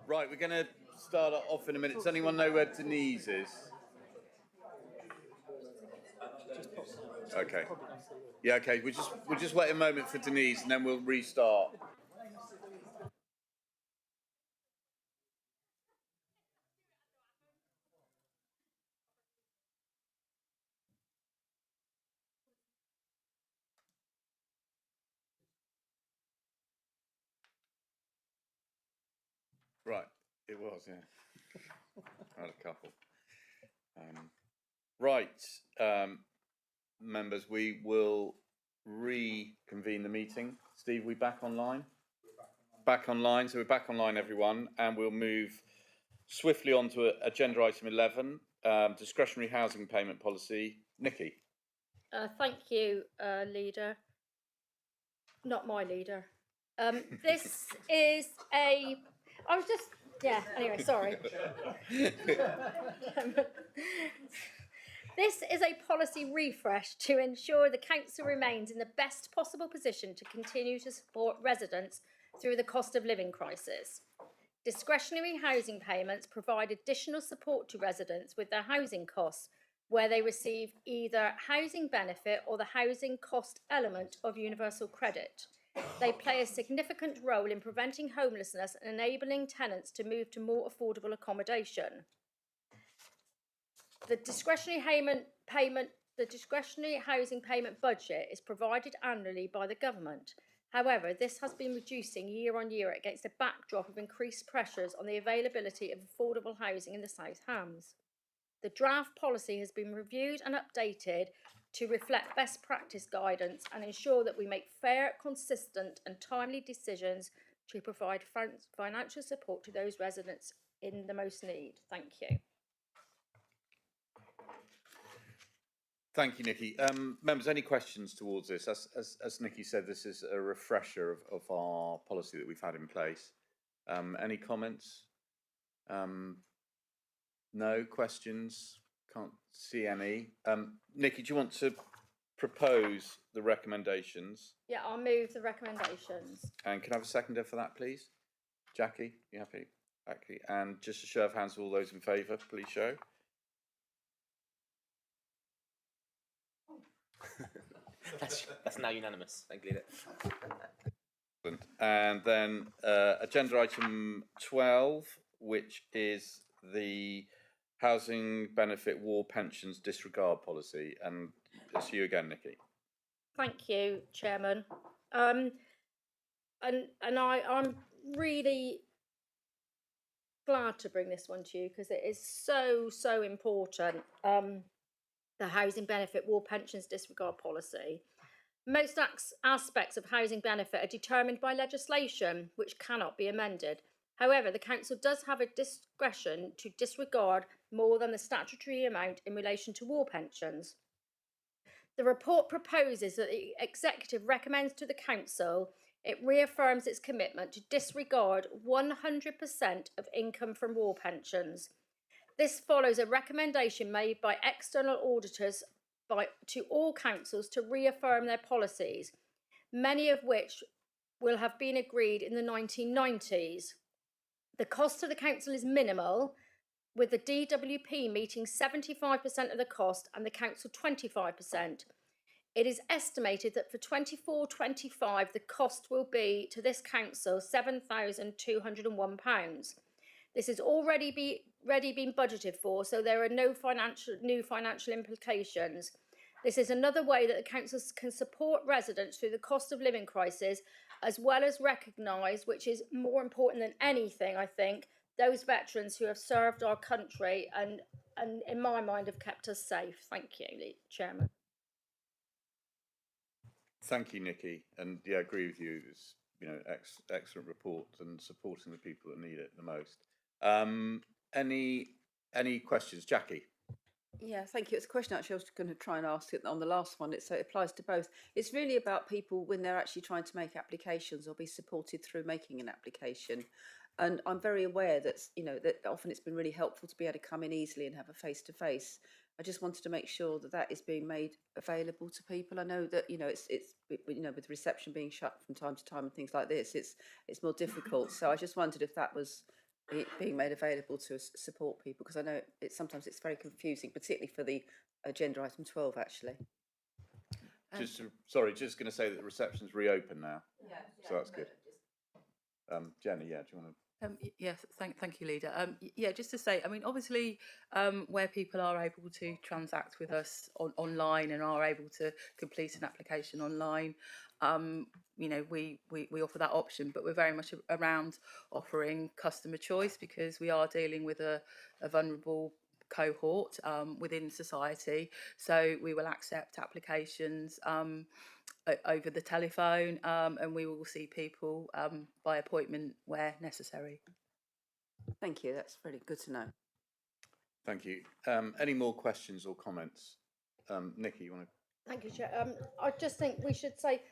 Right, we're going to start off in a minute. Does anyone know where Denise is? Okay. Yeah, okay. We'll just wait a moment for Denise and then we'll restart. Right, it was, yeah. I had a couple. Members, we will reconvene the meeting. Steve, we back online? Back online, so we're back online, everyone, and we'll move swiftly on to agenda item 11, discretionary housing payment policy. Nikki. Thank you, leader. Not my leader. This is a. I was just. Yeah. Anyway, sorry. This is a policy refresh to ensure the council remains in the best possible position to continue to support residents through the cost of living crisis. Discretionary housing payments provide additional support to residents with their housing costs, where they receive either housing benefit or the housing cost element of universal credit. They play a significant role in preventing homelessness and enabling tenants to move to more affordable accommodation. The discretionary housing payment budget is provided annually by the government. However, this has been reducing year on year against a backdrop of increased pressures on the availability of affordable housing in the South Hams. The draft policy has been reviewed and updated to reflect best practice guidance and ensure that we make fair, consistent and timely decisions to provide financial support to those residents in the most need. Thank you. Thank you, Nikki. Members, any questions towards this? As Nikki said, this is a refresher of our policy that we've had in place. Any comments? No questions? Can't see any. Nikki, do you want to propose the recommendations? Yeah, I'll move the recommendations. And can I have a seconder for that, please? Jackie, you happy? Jackie. And just a show of hands, all those in favour, please show. That's now unanimous. Thank you, leader. And then agenda item 12, which is the housing benefit war pensions disregard policy. And it's you again, Nikki. Thank you, Chairman. And I'm really glad to bring this one to you because it is so important. The housing benefit war pensions disregard policy. Most aspects of housing benefit are determined by legislation, which cannot be amended. However, the council does have a discretion to disregard more than the statutory amount in relation to war pensions. The report proposes that the executive recommends to the council it reaffirms its commitment to disregard 100% of income from war pensions. This follows a recommendation made by external auditors to all councils to reaffirm their policies, many of which will have been agreed in the 1990s. The cost to the council is minimal, with the DWP meeting 75% of the cost and the council 25%. It is estimated that for 24-25, the cost will be to this council £7,201. This has already been budgeted for, so there are no new financial implications. This is another way that the councils can support residents through the cost of living crisis, as well as recognise, which is more important than anything, I think, those veterans who have served our country and in my mind have kept us safe. Thank you, Chairman. Thank you, Nikki. And yeah, I agree with you. It's excellent report and supporting the people that need it the most. Any questions, Jackie? Yeah, thank you. It's a question actually I was going to try and ask it on the last one. So it applies to both. It's really about people when they're actually trying to make applications or be supported through making an application. And I'm very aware that that often it's been really helpful to be able to come in easily and have a face-to-face. I just wanted to make sure that that is being made available to people. I know that it's with reception being shut from time to time and things like this, it's more difficult. So I just wondered if that was being made available to support people, because I know sometimes it's very confusing, particularly for the agenda item 12 actually. Just just going to say that the reception's reopened now. Yeah. So that's good. Jenny, yeah, do you want to? Yes, thank you, leader. Yeah, just to say, I mean, obviously, where people are able to transact with us online and are able to complete an application online, you know, we offer that option, but we're very much around offering customer choice, because we are dealing with a vulnerable cohort within society. So we will accept applications over the telephone, and we will see people by appointment where necessary. Thank you, that's really good to know. Thank you. Any more questions or comments? Nikki, you want to? Thank you, Chair. I just think we should say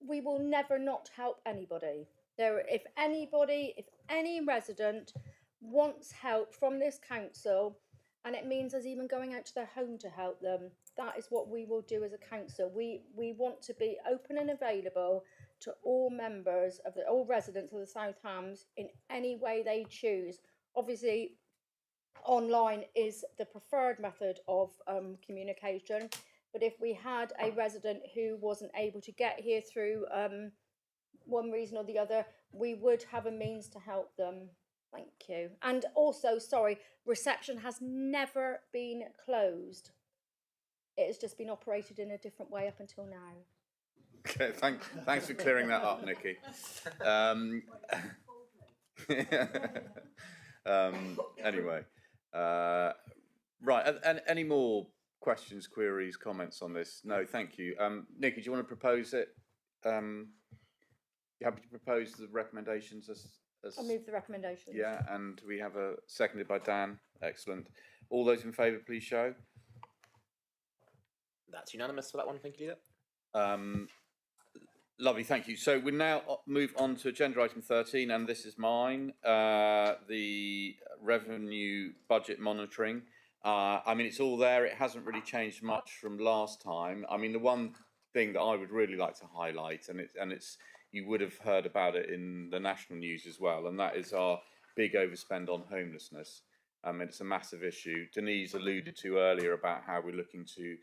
we will never not help anybody. If any resident wants help from this council, and it means us even going out to their home to help them, that is what we will do as a council. We want to be open and available to all members of all residents of the South Hams in any way they choose. Obviously, online is the preferred method of communication, but if we had a resident who wasn't able to get here through one reason or the other, we would have a means to help them. Thank you. And also, sorry, reception has never been closed. It has just been operated in a different way up until now. Okay, thanks for clearing that up, Nikki. Anyway, right. And any more questions, queries, comments on this? No, thank you. Nikki, do you want to propose it? You happy to propose the recommendations as? I'll move the recommendations. Yeah, and we have a seconded by Dan. Excellent. All those in favour, please show. That's unanimous for that one. Thank you, leader. Lovely, thank you. So we now move on to agenda item 13, and this is mine, the revenue budget monitoring. I mean, it's all there. It hasn't really changed much from last time. I mean, the one thing that I would really like to highlight, and it's you would have heard about it in the national news as well, and that is our big overspend on homelessness. It's a massive issue. Denise alluded to earlier about how we're looking to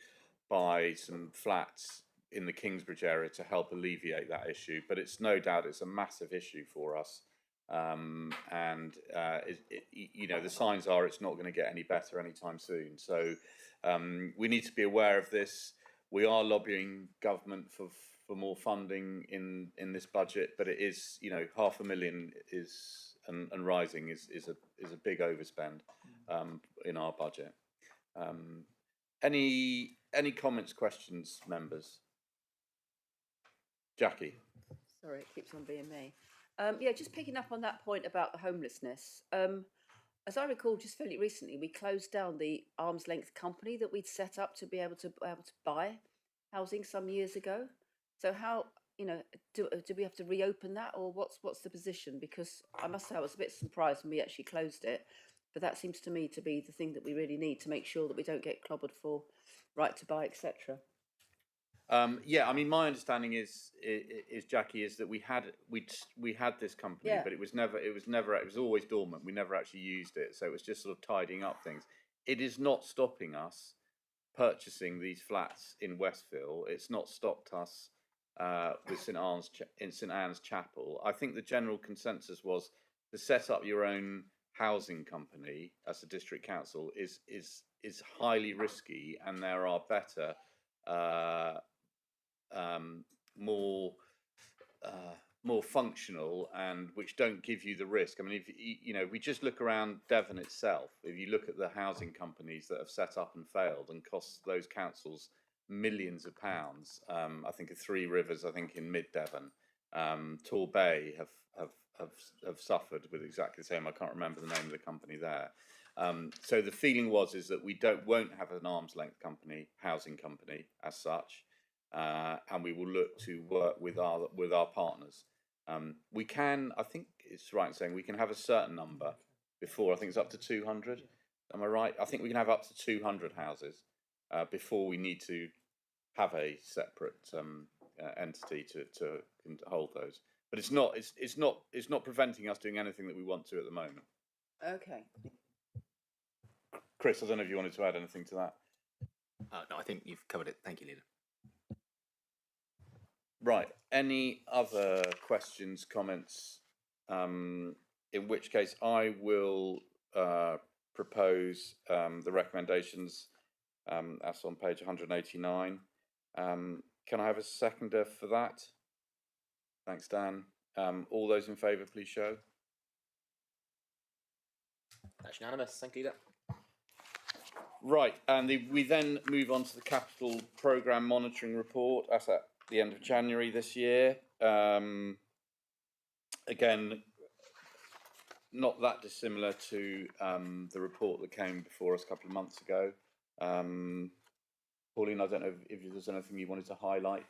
buy some flats in the Kingsbridge area to help alleviate that issue, but it's no doubt it's a massive issue for us. You know, the signs are it's not going to get any better anytime soon. So we need to be aware of this. We are lobbying government for more funding in this budget, but it is, you know, £500,000 is and rising is a big overspend in our budget. Any comments, questions, members? Jackie. Sorry, it keeps on being me. Yeah, just picking up on that point about the homelessness. As I recall, just fairly recently, we closed down the arm's length company that we'd set up to be able to buy housing some years ago. So how, you know, do we have to reopen that, or what's the position? Because I must say I was a bit surprised when we actually closed it, but that seems to me to be the thing that we really need to make sure that we don't get clobbered for right to buy, etc. Yeah, I mean, my understanding is Jackie, is that we had this company, Yeah. but it was always dormant. We never actually used it, so it was just sort of tidying up things. It is not stopping us purchasing these flats in Westfield. It's not stopped us with St Anne's Chapel. I think the general consensus was to set up your own housing company as a district council is highly risky, and there are better. More functional and which don't give you the risk. I mean, if you know, we just look around Devon itself. If you look at the housing companies that have set up and failed and cost those councils millions of pounds, I think of Three Rivers, I think in Mid Devon, Torbay have suffered with exactly the same. I can't remember the name of the company there. So the feeling is that we won't have an arm's length company, housing company as such, and we will look to work with our partners. We can, I think it's right in saying we can have a certain number before. I think it's up to 200. Am I right? I think we can have up to 200 houses before we need to have a separate entity to hold those. But it's not preventing us doing anything that we want to at the moment. Okay. Chris, I don't know if you wanted to add anything to that. No, I think you've covered it. Thank you, Leader. Right. Any other questions, comments? In which case, I will propose the recommendations as on page 189. Can I have a seconder for that? Thanks, Dan. All those in favour, please show. That's unanimous. Thank you, Leader. Right, and we then move on to the capital programme monitoring report. That's at the end of January this year. Again, not that dissimilar to the report that came before us a couple of months ago. Pauline, I don't know if there's anything you wanted to highlight.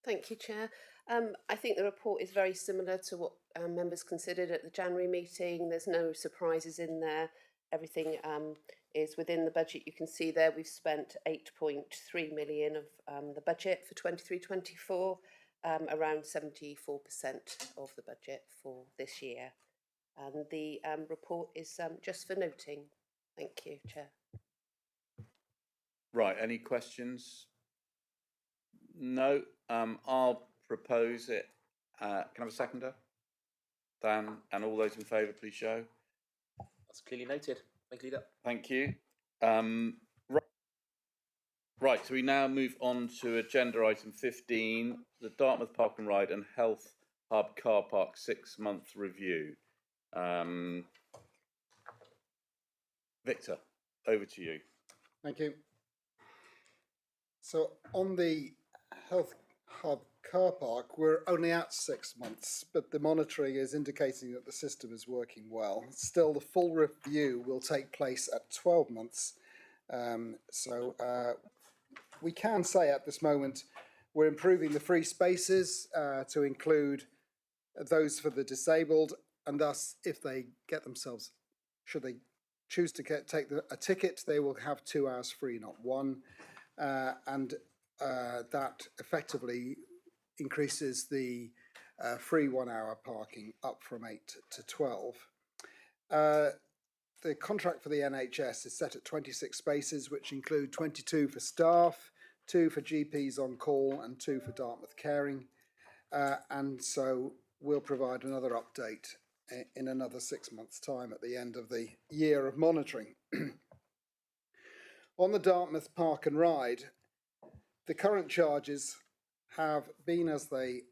Thank you, Chair. I think the report is very similar to what members considered at the January meeting. There's no surprises in there. Everything is within the budget. You can see there we've spent 8.3 million of the budget for 23-24, around 74% of the budget for this year. And the report is just for noting. Thank you, Chair. Right, any questions? No, I'll propose it. Can I have a seconder? Dan, and all those in favour, please show. That's clearly noted. Thank you, Leader. Thank you. Right, so we now move on to agenda item 15, the Dartmouth Park and Ride and Health Hub Car Park 6-month review. Victor, over to you. Thank you. So on the Health Hub car park, we're only at 6 months, but the monitoring is indicating that the system is working well. Still, the full review will take place at 12 months. We can say at this moment we're improving the free spaces to include those for the disabled, and thus if they get themselves, should they choose to take a ticket, they will have 2 hours free, not 1. That effectively increases the free 1 hour parking up from 8 to 12. The contract for the NHS is set at 26 spaces, which include 22 for staff, 2 for GPs on call and 2 for Dartmouth Caring. And so we'll provide another update in another 6 months' time at the end of the year of monitoring. On the Dartmouth Park and Ride, the current charges have been as they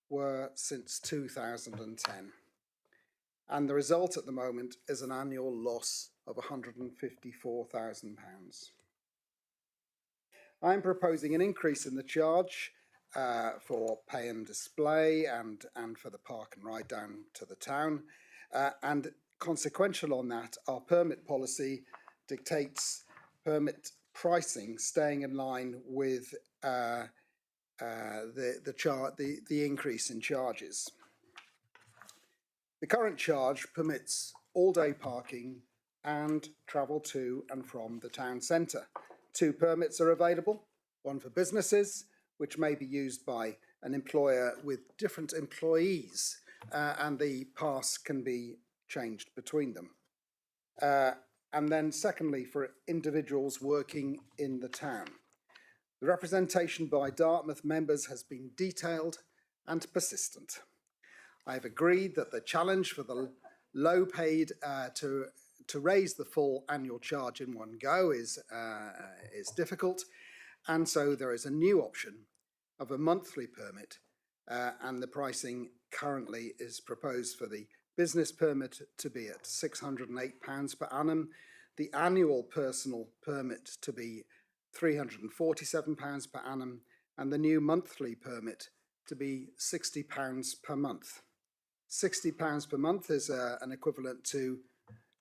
were since 2010. And the result at the moment is an annual loss of £154,000. I'm proposing an increase in the charge for pay and display and for the park and ride down to the town. And consequential on that, our permit policy dictates permit pricing staying in line with the increase in charges. The current charge permits all-day parking and travel to and from the town centre. 2 permits are available, one for businesses, which may be used by an employer with different employees, and the pass can be changed between them. And then secondly, for individuals working in the town. The representation by Dartmouth members has been detailed and persistent. I have agreed that the challenge for the low paid to raise the full annual charge in one go is difficult, and so there is a new option of a monthly permit, and the pricing currently is proposed for the business permit to be at £608 per annum, the annual personal permit to be £347 per annum, and the new monthly permit to be £60 per month. £60 per month is an equivalent to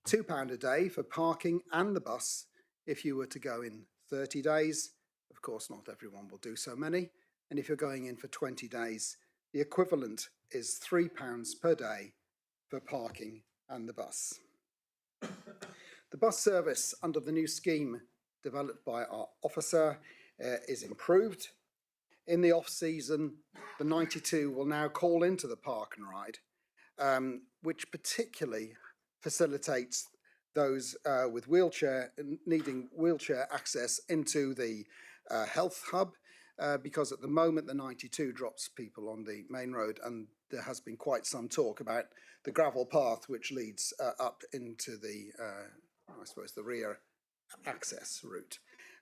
£2 a day for parking and the bus if you were to go in 30 days. Of course, not everyone will do so many. And if you're going in for 20 days, the equivalent is £3 per day for parking and the bus. The bus service under the new scheme developed by our officer is improved. In the off-season, the 92 will now call into the park and ride, which particularly facilitates those with needing wheelchair access into the health hub, because at the moment the 92 drops people on the main road, and there has been quite some talk about the gravel path which leads up into the, I suppose, the rear access route.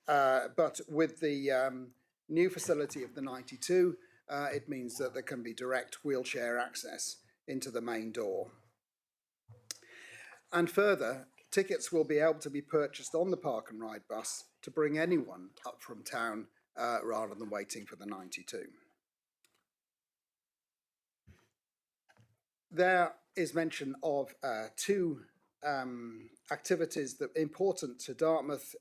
But with the new facility of the 92, it means that there can be direct wheelchair access into the main door. And further, tickets will be able to be purchased on the Park and Ride bus to bring anyone up from town rather than waiting for the 92. There is mention of two activities that are important to Dartmouth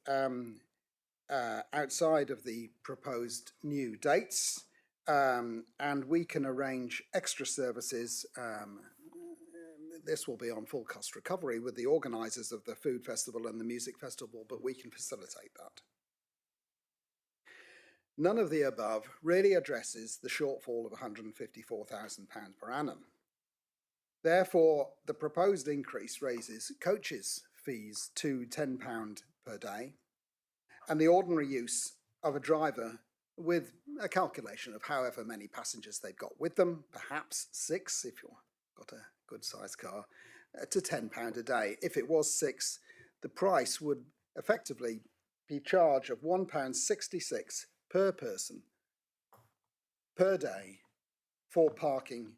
outside of the proposed new dates, and we can arrange extra services. This will be on full cost recovery with the organisers of the food festival and the music festival, but we can facilitate that. None of the above really addresses the shortfall of £154,000 per annum. Therefore, the proposed increase raises coaches' fees to £10 per day and the ordinary use of a driver with a calculation of however many passengers they've got with them, perhaps 6 if you've got a good sized car, to £10 a day. If it was 6, the price would effectively be charge of £1.66 per person per day for parking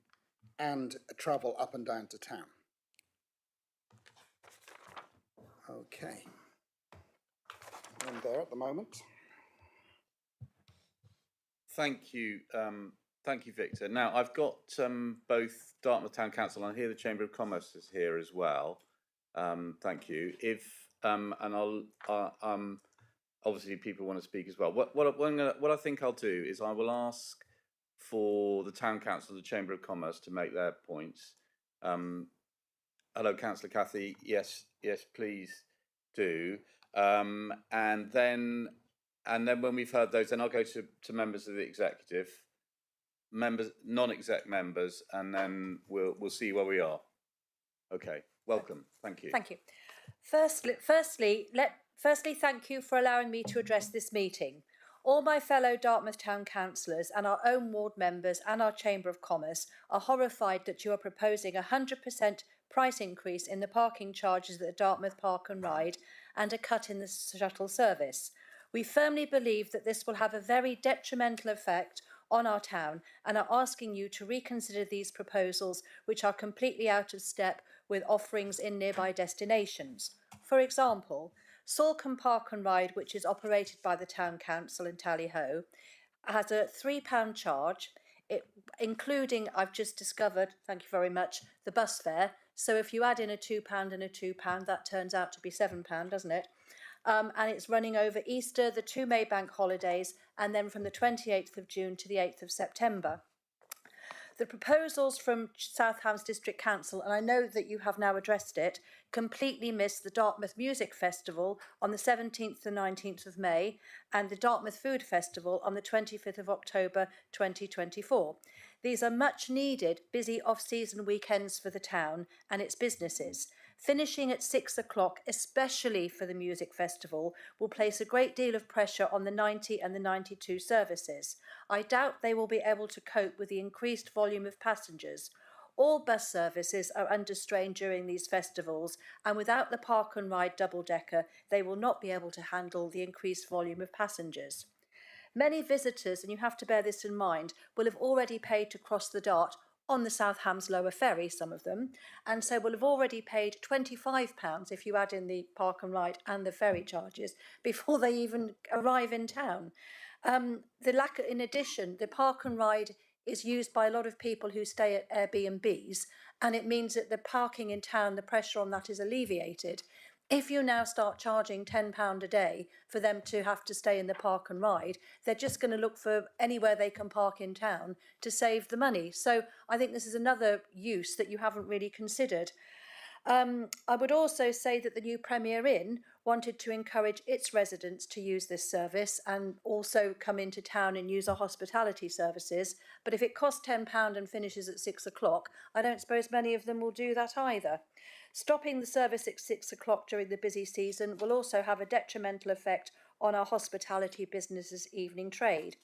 and travel up and down to town. Okay. I'm there at the moment. Thank you, Victor. Now I've got both Dartmouth Town Council and here the Chamber of Commerce is here as well. Thank you. If and I'll obviously people want to speak as well. What I think I'll do is I will ask for the Town Council, the Chamber of Commerce, to make their points. Hello, Councillor Cathy. Yes, please do. And then when we've heard those, then I'll go to members of the executive, non-exec members, and then we'll see where we are. Okay, welcome. Thank you. Thank you. Firstly, thank you for allowing me to address this meeting. All my fellow Dartmouth Town councillors and our own ward members and our Chamber of Commerce are horrified that you are proposing a 100% price increase in the parking charges at Dartmouth Park and Ride and a cut in the shuttle service. We firmly believe that this will have a very detrimental effect on our town and are asking you to reconsider these proposals, which are completely out of step with offerings in nearby destinations. For example, Salcombe Park and Ride, which is operated by the Town Council in Tally-Ho, has a £3 charge, including, I've just discovered, thank you very much, the bus fare. So if you add in a £2 and a £2, that turns out to be £7, doesn't it? And it's running over Easter, the 2 May bank holidays, and then from the 28th of June to the 8th of September. The proposals from South Hams District Council, and I know that you have now addressed it, completely miss the Dartmouth Music Festival on the 17th to 19th of May and the Dartmouth Food Festival on the 25th of October 2024. These are much needed busy off-season weekends for the town and its businesses. Finishing at 6 o'clock, especially for the music festival, will place a great deal of pressure on the 90 and the 92 services. I doubt they will be able to cope with the increased volume of passengers. All bus services are under strain during these festivals, and without the Park and Ride double-decker, they will not be able to handle the increased volume of passengers. Many visitors, and you have to bear this in mind, will have already paid to cross the Dart on the South Hams Lower Ferry, some of them, and so will have already paid £25 if you add in the Park and Ride and the ferry charges before they even arrive in town. In addition, the Park and Ride is used by a lot of people who stay at Airbnbs, and it means that the parking in town, the pressure on that is alleviated. If you now start charging £10 a day for them to have to stay in the Park and Ride, they're just going to look for anywhere they can park in town to save the money. So I think this is another use that you haven't really considered. I would also say that the new Premier Inn wanted to encourage its residents to use this service and also come into town and use our hospitality services. But if it costs £10 and finishes at 6 o'clock, I don't suppose many of them will do that either. Stopping the service at 6 o'clock during the busy season will also have a detrimental effect on our hospitality businesses' evening trade.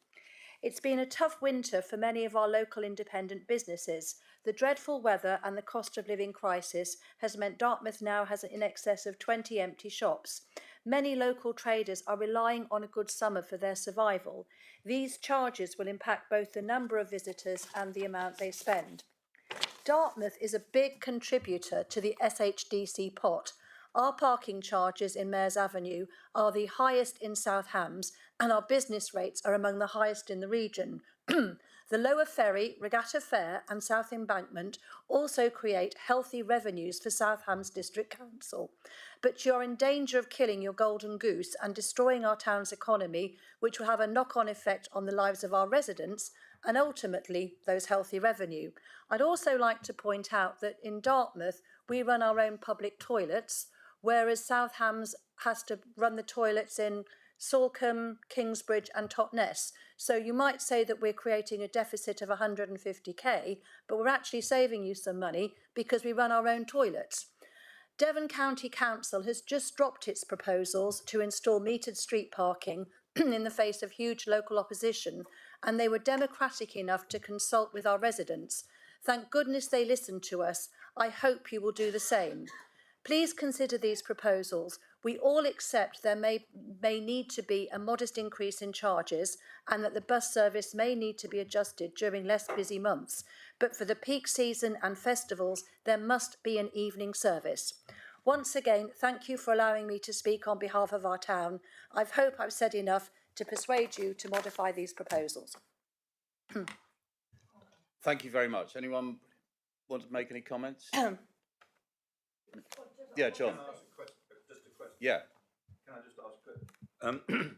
It's been a tough winter for many of our local independent businesses. The dreadful weather and the cost of living crisis has meant Dartmouth now has in excess of 20 empty shops. Many local traders are relying on a good summer for their survival. These charges will impact both the number of visitors and the amount they spend. Dartmouth is a big contributor to the SHDC pot. Our parking charges in Mayor's Avenue are the highest in South Hams, and our business rates are among the highest in the region. The Lower Ferry, Regatta Fair and South Embankment also create healthy revenues for South Hams District Council. But you're in danger of killing your golden goose and destroying our town's economy, which will have a knock-on effect on the lives of our residents and ultimately those healthy revenue. I'd also like to point out that in Dartmouth, we run our own public toilets, whereas South Hams has to run the toilets in Salcombe, Kingsbridge and Totnes. So you might say that we're creating a deficit of 150k, but we're actually saving you some money because we run our own toilets. Devon County Council has just dropped its proposals to install metered street parking in the face of huge local opposition, and they were democratic enough to consult with our residents. Thank goodness they listened to us. I hope you will do the same. Please consider these proposals. We all accept there may need to be a modest increase in charges and that the bus service may need to be adjusted during less busy months. But for the peak season and festivals, there must be an evening service. Once again, thank you for allowing me to speak on behalf of our town. I hope I've said enough to persuade you to modify these proposals. Thank you very much. Anyone want to make any comments? Yeah, John. Yeah. Can I just ask a question?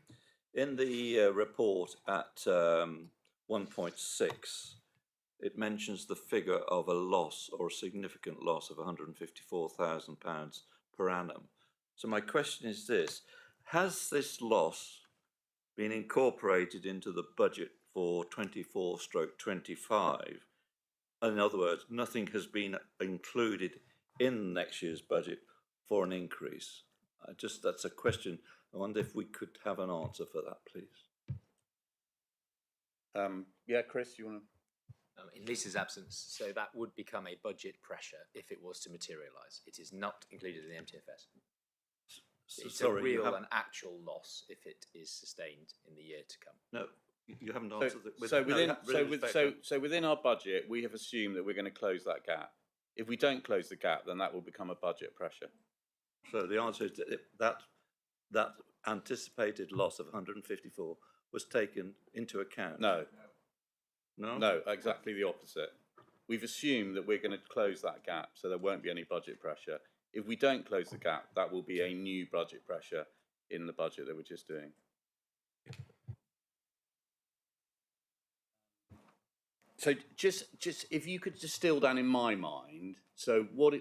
In the report at 1.6, it mentions the figure of a loss or a significant loss of £154,000 per annum. So my question is this: has this loss been incorporated into the budget for 24/25? In other words, nothing has been included in next year's budget for an increase. That's a question. I wonder if we could have an answer for that, please. Yeah, Chris, you want to? In Lisa's absence, so that would become a budget pressure if it was to materialise. It is not included in the MTFS. It's a real and actual loss if it is sustained in the year to come. No, you haven't answered it. So within our budget, we have assumed that we're going to close that gap. If we don't close the gap, then that will become a budget pressure. So the answer is that anticipated loss of 154 was taken into account. No. No? No, exactly the opposite. We've assumed that we're going to close that gap, so there won't be any budget pressure. If we don't close the gap, that will be a new budget pressure in the budget that we're just doing. So just if you could distill down in my mind, so what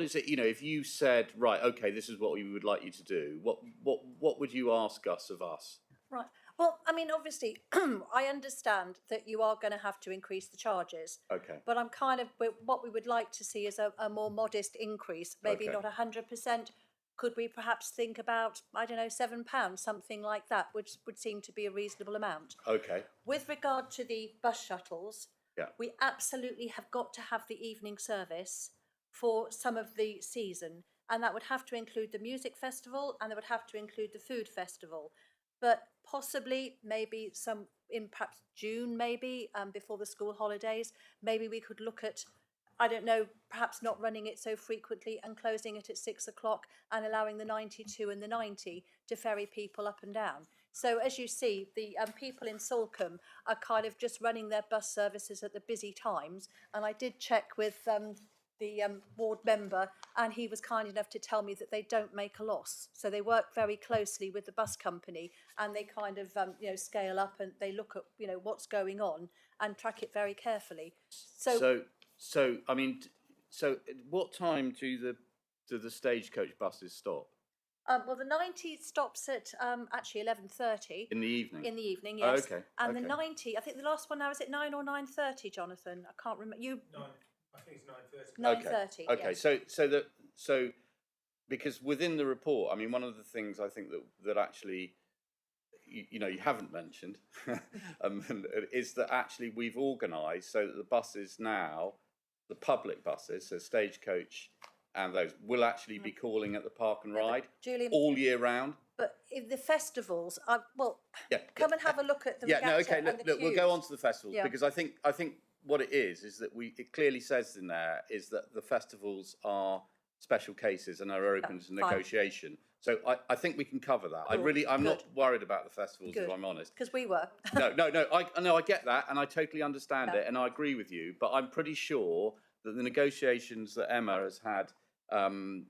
is it, you know, if you said, right, okay, this is what we would like you to do, what would you ask us of us? Right. Well, I mean, obviously, I understand that you are going to have to increase the charges. Okay. But I'm kind of, what we would like to see is a more modest increase, maybe Okay. not 100%. Could we perhaps think about, I don't know, £7, something like that, which would seem to be a reasonable amount. Okay. With regard to the bus shuttles, Yeah. we absolutely have got to have the evening service for some of the season. And that would have to include the music festival and that would have to include the food festival. But possibly maybe some in perhaps June, maybe before the school holidays, maybe we could look at, I don't know, perhaps not running it so frequently and closing it at 6 o'clock and allowing the 92 and the 90 to ferry people up and down. So as you see, the people in Salcombe are kind of just running their bus services at the busy times. And I did check with the ward member, and he was kind enough to tell me that they don't make a loss. So they work very closely with the bus company, and they kind of scale up and they look at what's going on and track it very carefully. So I mean, so what time do the stagecoach buses stop? Well, the 90 stops at actually 11:30 In the evening? in the evening. Oh, Yes. okay, And the okay. 90, I think the last one now is at 9 or 9:30. Jonathan, I can't remember. You 9:30. Okay, Yes. so because within the report, I mean, one of the things I think that actually, you know, you haven't mentioned, is that actually we've organised so that the buses now, the public buses, so Stagecoach and those, will actually be calling at the Park and Ride Julian, all year round. but if the festivals, well, Yeah. come and have a look at the Yeah, no, regatta okay. and Look, the we'll go queues. on to the festivals Yeah. because I think what it is that it clearly says in there is that the festivals are special cases and are open to fine. negotiation. So I think we can cover that. Cool, I'm not good. worried about the festivals, Good. if I'm honest. Because we were. No, I get that and I totally understand Yeah. it and I agree with you, but I'm pretty sure that the negotiations that Emma has had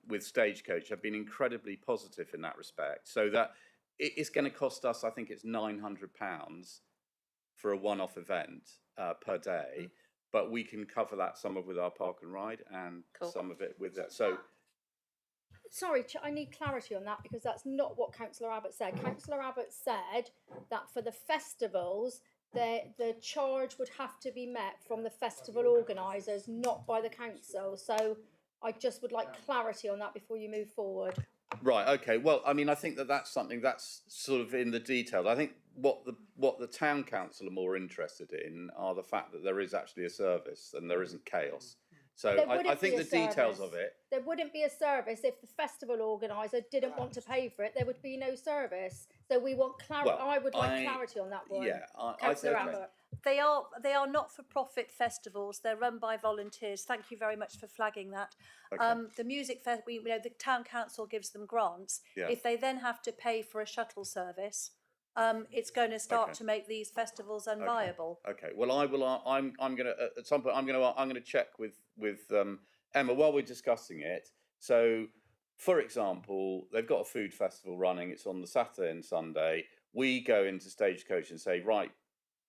with Stagecoach have been incredibly positive in that respect. So that it's going to cost us, I think it's £900 for a one-off event per day, but we can cover that some of with our Park and Ride and Cool. some of it with that. So Sorry, I need clarity on that because that's not what Councillor Abbott said. Councillor Abbott said that for the festivals, the charge would have to be met from the festival organisers, not by the council. So I just would like clarity on that before you move forward. right, okay. Well, I mean, I think that's something that's sort of in the details. I think what the town council are more interested in are the fact that there is actually a service and there isn't chaos. So There I wouldn't think be the a details service. of it. There wouldn't be a service if the festival organiser didn't want to pay for it. There would be no service. So we want clarity. Well, I would like clarity on that one. Yeah, Councillor okay. Abbott. They are not-for-profit festivals. They're run by volunteers. Thank you very much for flagging that. Okay. The music fest, the town council gives them grants. Yeah. If they then have to pay for a shuttle service, it's going to start Okay. to make these festivals unviable. Okay. Well, I will. I'm going to at some point. I'm going to check with Emma while we're discussing it. So, for example, they've got a food festival running. It's on the Saturday and Sunday. We go into Stagecoach and say, right,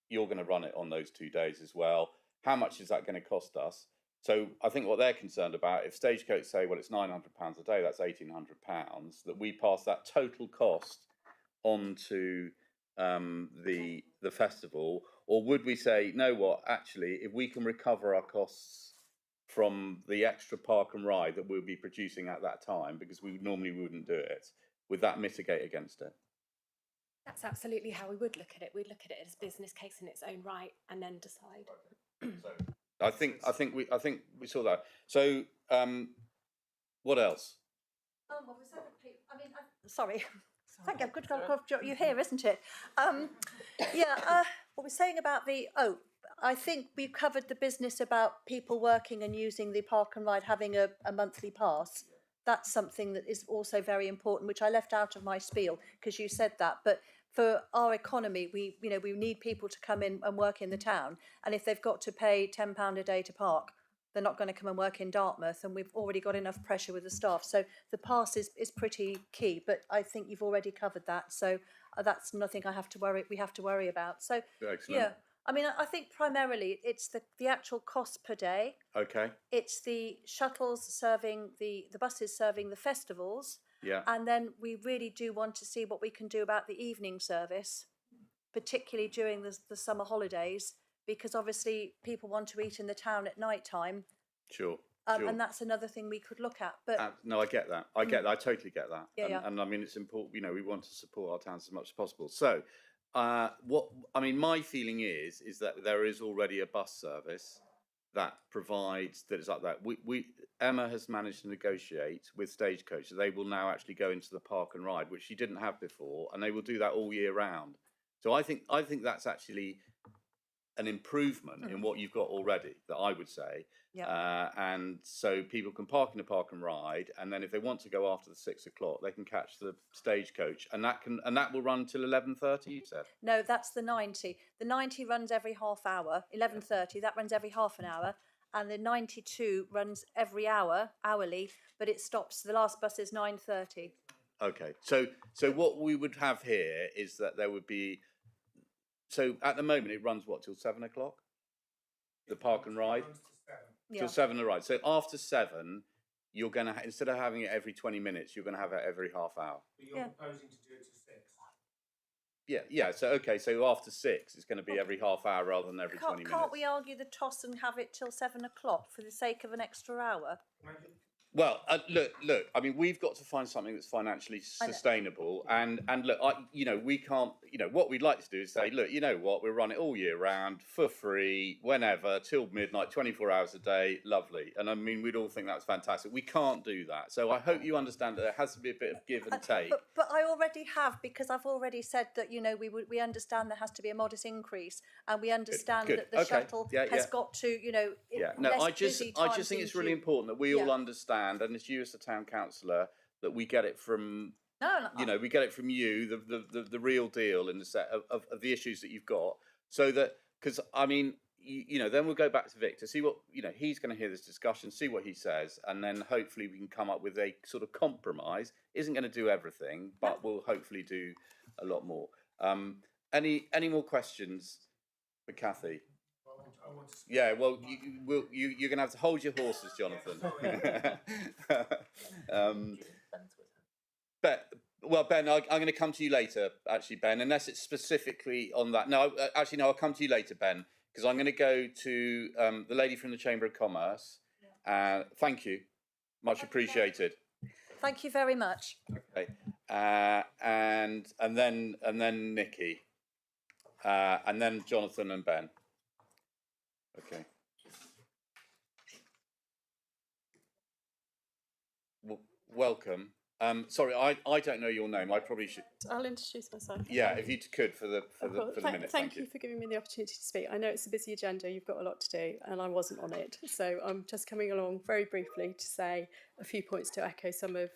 you're going to run it on those 2 days as well. How much is that going to cost us? So I think what they're concerned about, if Stagecoach say, well, it's £900 a day, that's £1,800, that we pass that total cost on to the festival, or would we say, no, what, actually, if we can recover our costs from the extra Park and Ride that we'll be producing at that time, because we normally wouldn't do it, would that mitigate against it? That's absolutely how we would look at it. We'd look at it as a business case in its own right and then decide. I think we saw that. So what else? Well, we're so sorry. Thank you. Good you're here, isn't it? What we're saying about I think we've covered the business about people working and using the Park and Ride, having a monthly pass. That's something that is also very important, which I left out of my spiel because you said that. But for our economy, we need people to come in and work in the town. And if they've got to pay £10 a day to park, they're not going to come and work in Dartmouth, and we've already got enough pressure with the staff. So the pass is pretty key, but I think you've already covered that. So that's nothing we have to worry about. So Excellent. yeah, I mean, I think primarily it's the actual cost per day. Okay. It's the shuttles serving the buses serving the festivals. Yeah. And then we really do want to see what we can do about the evening service, particularly during the summer holidays, because obviously people want to eat in the town at night time. Sure. And that's another thing we could look at. But no, I get that. I totally get that. Yeah, and I mean, it's important. We want to support our towns as much as possible. So, my feeling is that there is already a bus service that provides that is like that. Emma has managed to negotiate with Stagecoach that they will now actually go into the Park and Ride, which she didn't have before, and they will do that all year round. So I think that's actually an improvement in what you've got already, that I would say. Yeah. And so people can park in the Park and Ride, and then if they want to go after the 6 o'clock, they can catch the Stagecoach, and that will run till 11:30. You said? No, that's the 90. The 90 runs every half hour. 11:30 that runs every half an hour, and the 92 runs every hour, hourly. But it stops. The last bus is 9:30. Okay. So what we would have here is that there would be. So at the moment it runs what till 7 o'clock? The Park and Ride. till 7 arrives. So after 7, you're going to, instead of having it every 20 minutes, you're going to have it every half hour. But you're proposing to do it to 6. Yeah. So, okay, so after 6, it's going to be every half hour rather than every 20 minutes. Can't we argue the toss and have it till 7 o'clock for the sake of an extra hour? Well, look. I mean, we've got to find something that's financially sustainable, and look, we can't. What we'd like to do is say, look, you know what, we'll run it all year round for free, whenever, till midnight, 24 hours a day, lovely. And I mean, we'd all think that's fantastic. We can't do that, so I hope you understand that there has to be a bit of give and take. But I already have, because I've already said that we understand there has to be a modest increase, and we understand that the shuttle has got to I just think it's really important that we all understand. And it's you as the town councillor that we get it from. We get it from you, the real deal in the set of the issues that you've got. So that, because I mean, then we'll go back to Victor, see what he's going to hear this discussion, see what he says, and then hopefully we can come up with a sort of compromise. Isn't going to do everything, but we'll hopefully do a lot more. Any more questions for Kathy? Yeah, well, you're going to have to hold your horses, Jonathan. Ben, I'm going to come to you later, actually, Ben, unless it's specifically on that. No, I'll come to you later, Ben, because I'm going to go to the lady from the Chamber of Commerce. Thank you. Much appreciated. Thank you very much. Okay. And then Nikki. And then Jonathan and Ben. Okay. Welcome. Sorry, I don't know your name. I probably should. I'll introduce myself. Yeah, if you could for the minute. Thank you for giving me the opportunity to speak. I know it's a busy agenda. You've got a lot to do, and I wasn't on it, so I'm just coming along very briefly to say a few points to echo some of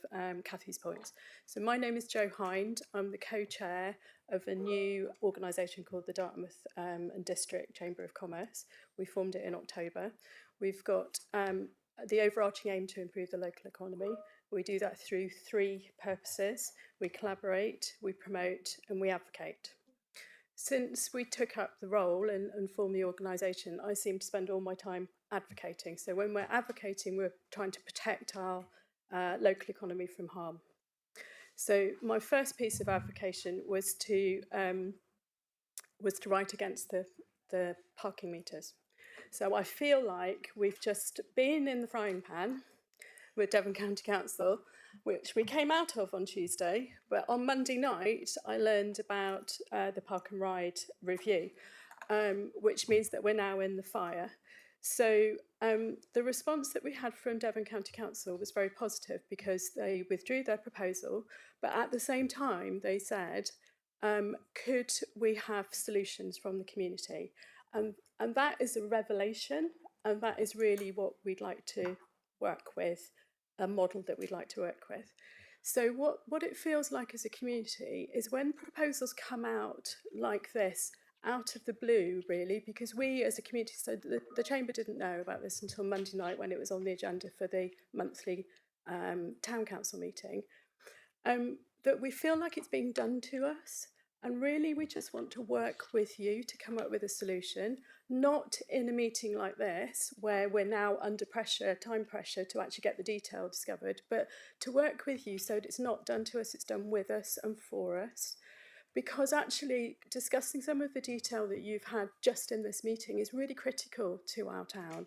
Kathy's points. So my name is Jo Hind. I'm the co-chair of a new organisation called the Dartmouth and District Chamber of Commerce. We formed it in October. We've got the overarching aim to improve the local economy. We do that through 3 purposes. We collaborate, we promote, and we advocate. Since we took up the role and formed the organisation, I seem to spend all my time advocating. So when we're advocating, we're trying to protect our local economy from harm. So my first piece of advocation was to write against the parking meters. So I feel like we've just been in the frying pan with Devon County Council, which we came out of on Tuesday, but on Monday night I learned about the Park and Ride review, which means that we're now in the fire. So the response that we had from Devon County Council was very positive because they withdrew their proposal, but at the same time they said, could we have solutions from the community? And that is a revelation, and that is really what we'd like to work with, a model that we'd like to work with. So what it feels like as a community is when proposals come out like this, out of the blue, really, because we as a community, so the Chamber didn't know about this until Monday night when it was on the agenda for the monthly town council meeting, that we feel like it's being done to us. And really, we just want to work with you to come up with a solution, not in a meeting like this, where we're now under pressure, time pressure, to actually get the detail discovered, but to work with you so that it's not done to us, it's done with us and for us. Because actually, discussing some of the detail that you've had just in this meeting is really critical to our town.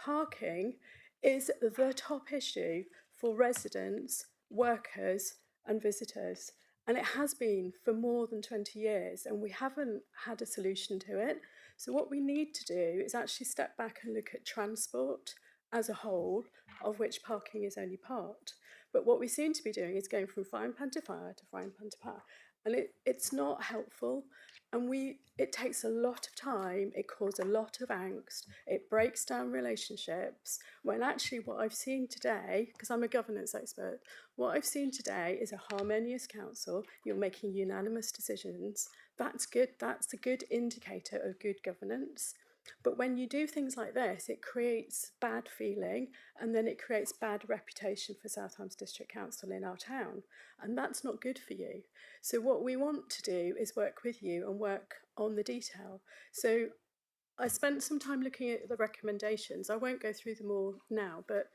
Parking is the top issue for residents, workers, and visitors. And it has been for more than 20 years, and we haven't had a solution to it. So what we need to do is actually step back and look at transport as a whole, of which parking is only part. But what we seem to be doing is going from frying pan to fire to frying pan to fire. And it's not helpful. And it takes a lot of time, it causes a lot of angst, it breaks down relationships, when actually what I've seen today, because I'm a governance expert, what I've seen today is a harmonious council, you're making unanimous decisions, that's good, that's a good indicator of good governance. But when you do things like this, it creates bad feeling, and then it creates bad reputation for Southampton District Council in our town. And that's not good for you. So what we want to do is work with you and work on the detail. So I spent some time looking at the recommendations. I won't go through them all now, but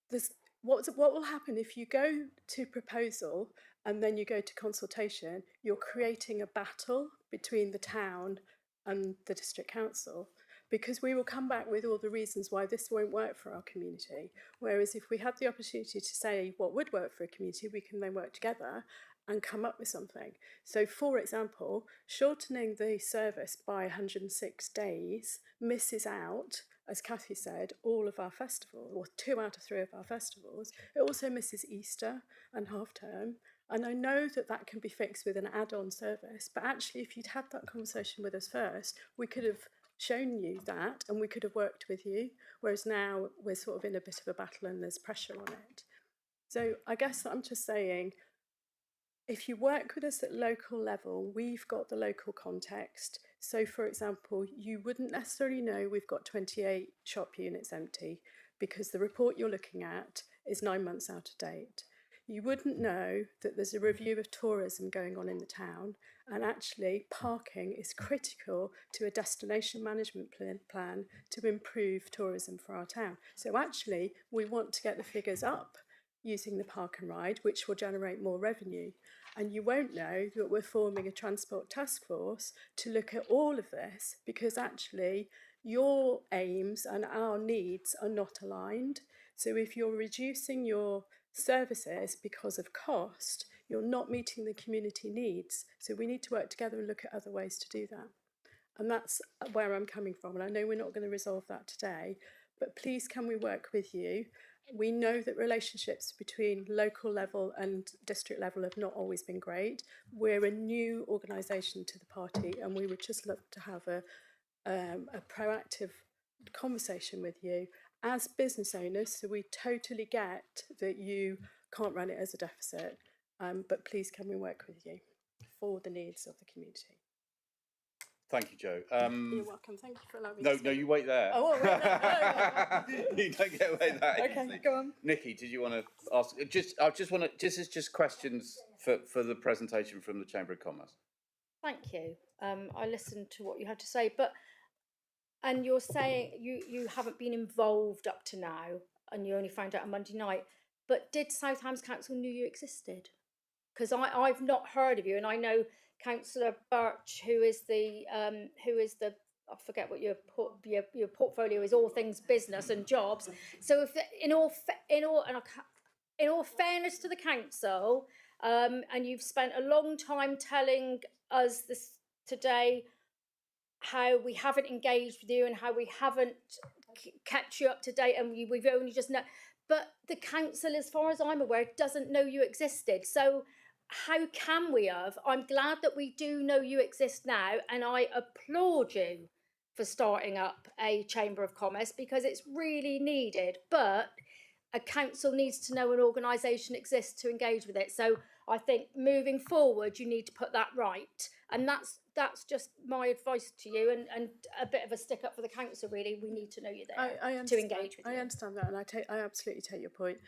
there's what will happen if you go to proposal and then you go to consultation. You're creating a battle between the town and the district council, because we will come back with all the reasons why this won't work for our community. Whereas if we had the opportunity to say what would work for a community, we can then work together and come up with something. So, for example, shortening the service by 106 days misses out, as Cathy said, all of our festivals, or 2 out of 3 of our festivals. It also misses Easter and half term. And I know that that can be fixed with an add-on service, but actually if you'd had that conversation with us first, we could have shown you that and we could have worked with you, whereas now we're sort of in a bit of a battle and there's pressure on it. So I guess I'm just saying, if you work with us at local level, we've got the local context. So for example, you wouldn't necessarily know we've got 28 shop units empty because the report you're looking at is 9 months out of date. You wouldn't know that there's a review of tourism going on in the town, and actually parking is critical to a destination management plan to improve tourism for our town. So actually we want to get the figures up using the park and ride, which will generate more revenue. And you won't know that we're forming a transport task force to look at all of this, because actually your aims and our needs are not aligned. So if you're reducing your services because of cost, you're not meeting the community needs. So we need to work together and look at other ways to do that. And that's where I'm coming from. And I know we're not going to resolve that today, but please can we work with you? We know that relationships between local level and district level have not always been great. We're a new organisation to the party, and we would just love to have a proactive conversation with you as business owners, so we totally get that you can't run it as a deficit, but please can we work with you for the needs of the community. Thank you, Jo. You're welcome. Thank you for allowing me to No, you wait there. Oh, wait there. No. You don't get away that Okay, easily. go on. Nikki, did you want to ask? I just want to. This is just questions for the presentation from the Chamber of Commerce. Thank you. I listened to what you had to say, and you're saying you haven't been involved up to now, and you only found out on Monday night. But did Southampton Council knew you existed? Because I've not heard of you, and I know Councillor Birch, who is the I forget what your portfolio is, all things business and jobs. So if in all fairness to the council, and you've spent a long time telling us this today how we haven't engaged with you and how we haven't kept you up to date, and we've only just know. But the council, as far as I'm aware, doesn't know you existed. So how can we have? I'm glad that we do know you exist now, and I applaud you for starting up a Chamber of Commerce because it's really needed. But a council needs to know an organisation exists to engage with it. So I think moving forward, you need to put that right. And that's just my advice to you, and a bit of a stick up for the council. Really, we need to know you're there to engage with you. I understand that, and I absolutely take your point.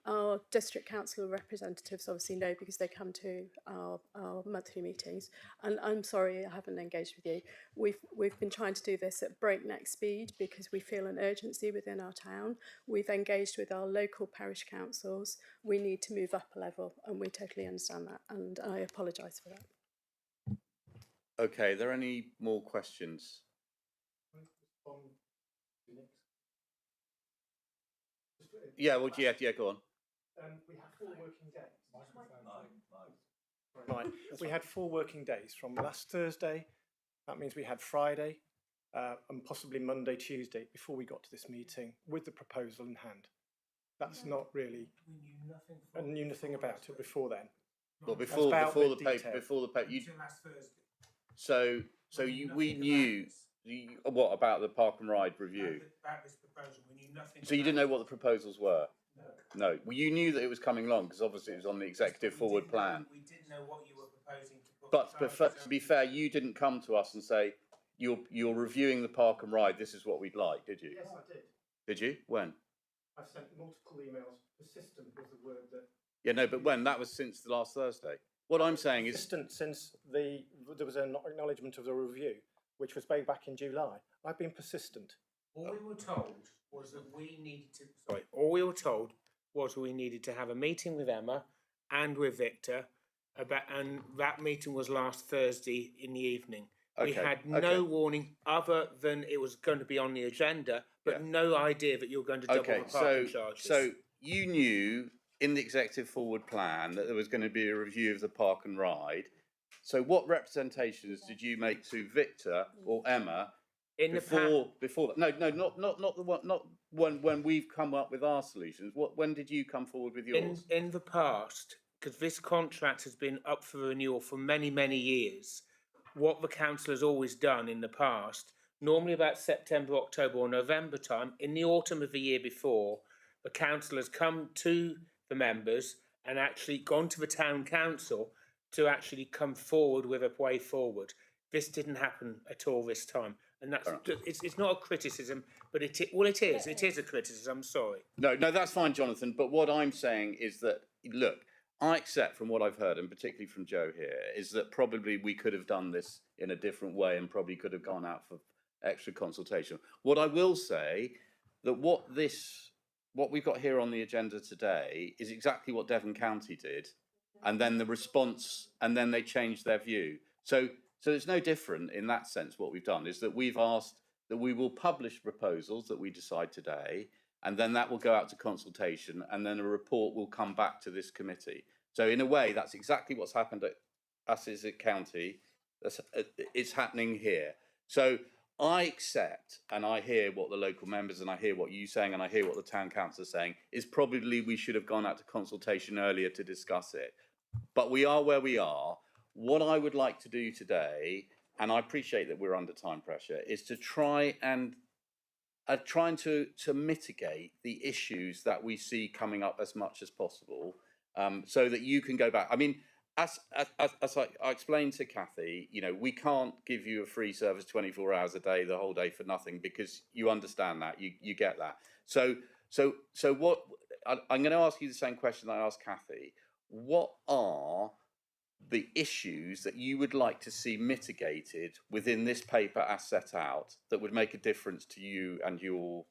Our district council representatives obviously know because they come to our monthly meetings. And I'm sorry I haven't engaged with you. We've been trying to do this at breakneck speed because we feel an urgency within our town. We've engaged with our local parish councils. We need to move up a level, and we totally understand that. And I apologise for that. Okay, are there any more questions? Yeah, well, yeah, go on. We had 4 working days. Right, we had 4 working days from last Thursday. That means we had Friday and possibly Monday, Tuesday before we got to this meeting with the proposal in hand. That's not really. I knew nothing about it before then. Well, before the paper, you. Last Thursday. So we knew what about the Park and Ride review? About this proposal, we knew nothing. So you didn't know what the proposals were? No. Well, you knew that it was coming along because obviously it was on the executive forward plan. We didn't know what you were proposing to put. But to be fair, you didn't come to us and say you're reviewing the Park and Ride. This is what we'd like, did you? Yes, I did. Did you? When? I've sent multiple emails. Persistent was the word that. Yeah, no, but when? That was since the last Thursday. What I'm saying is since there was an acknowledgement of the review. which was way back in July. I've been persistent. All we were told was that we needed to. Sorry, all we were told was we needed to have a meeting with Emma and with Victor and that meeting was last Thursday in the evening. We had no warning other than it was going to be on the agenda, but no idea that you were going to double the parking charges. So you knew in the executive forward plan that there was going to be a review of the park and ride. So what representations did you make to Victor or Emma before that? No, not the one, not when we've come up with our solutions. When did you come forward with yours? In the past, because this contract has been up for renewal for many, many years, what the council has always done in the past, normally about September, October or November time, in the autumn of the year before, the council has come to the members and actually gone to the town council to actually come forward with a way forward. This didn't happen at all this time. And that's, it's not a criticism, but it is a criticism, I'm sorry. No, that's fine, Jonathan, but what I'm saying is that, look, I accept from what I've heard, and particularly from Joe here, is that probably we could have done this in a different way and probably could have gone out for extra consultation. What I will say, that what we've got here on the agenda today is exactly what Devon County did, and then the response, and then they changed their view. So it's no different in that sense. What we've done is that we've asked that we will publish proposals that we decide today, and then that will go out to consultation, and then a report will come back to this committee. So in a way, that's exactly what's happened at Assisi County. It's happening here. So I accept, and I hear what the local members, and I hear what you're saying, and I hear what the town council is saying, is probably we should have gone out to consultation earlier to discuss it. But we are where we are. What I would like to do today, and I appreciate that we're under time pressure, is to try and trying to mitigate the issues that we see coming up as much as possible, so that you can go back. I mean, as I explained to Kathy, you know, we can't give you a free service 24 hours a day, the whole day for nothing, because you understand that, you get that. So what I'm going to ask you the same question I asked Kathy. What are the issues that you would like to see mitigated within this paper as set out that would make a difference to you and your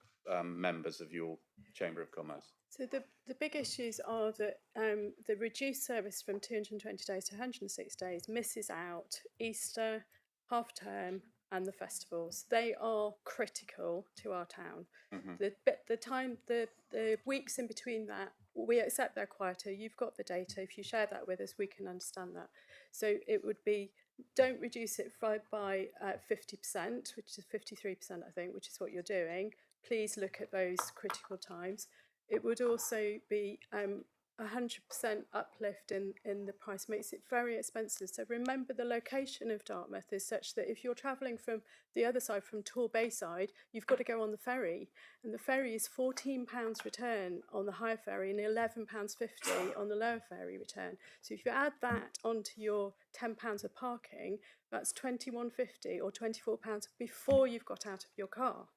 members of your Chamber of Commerce? So the big issues are that the reduced service from 220 days to 106 days misses out Easter, half term and the festivals. They are critical to our town. The weeks in between that, we accept they're quieter. You've got the data. If you share that with us, we can understand that. So it would be, don't reduce it by 50%, which is 53%, I think, which is what you're doing. Please look at those critical times. It would also be 100% uplift in the price, makes it very expensive. So remember, the location of Dartmouth is such that if you're travelling from the other side, from Tor Bayside, you've got to go on the ferry, and the ferry is £14 return on the higher ferry and £11.50 on the lower ferry return. So if you add that onto your £10 of parking, that's £21.50 or £24 before you've got out of your car.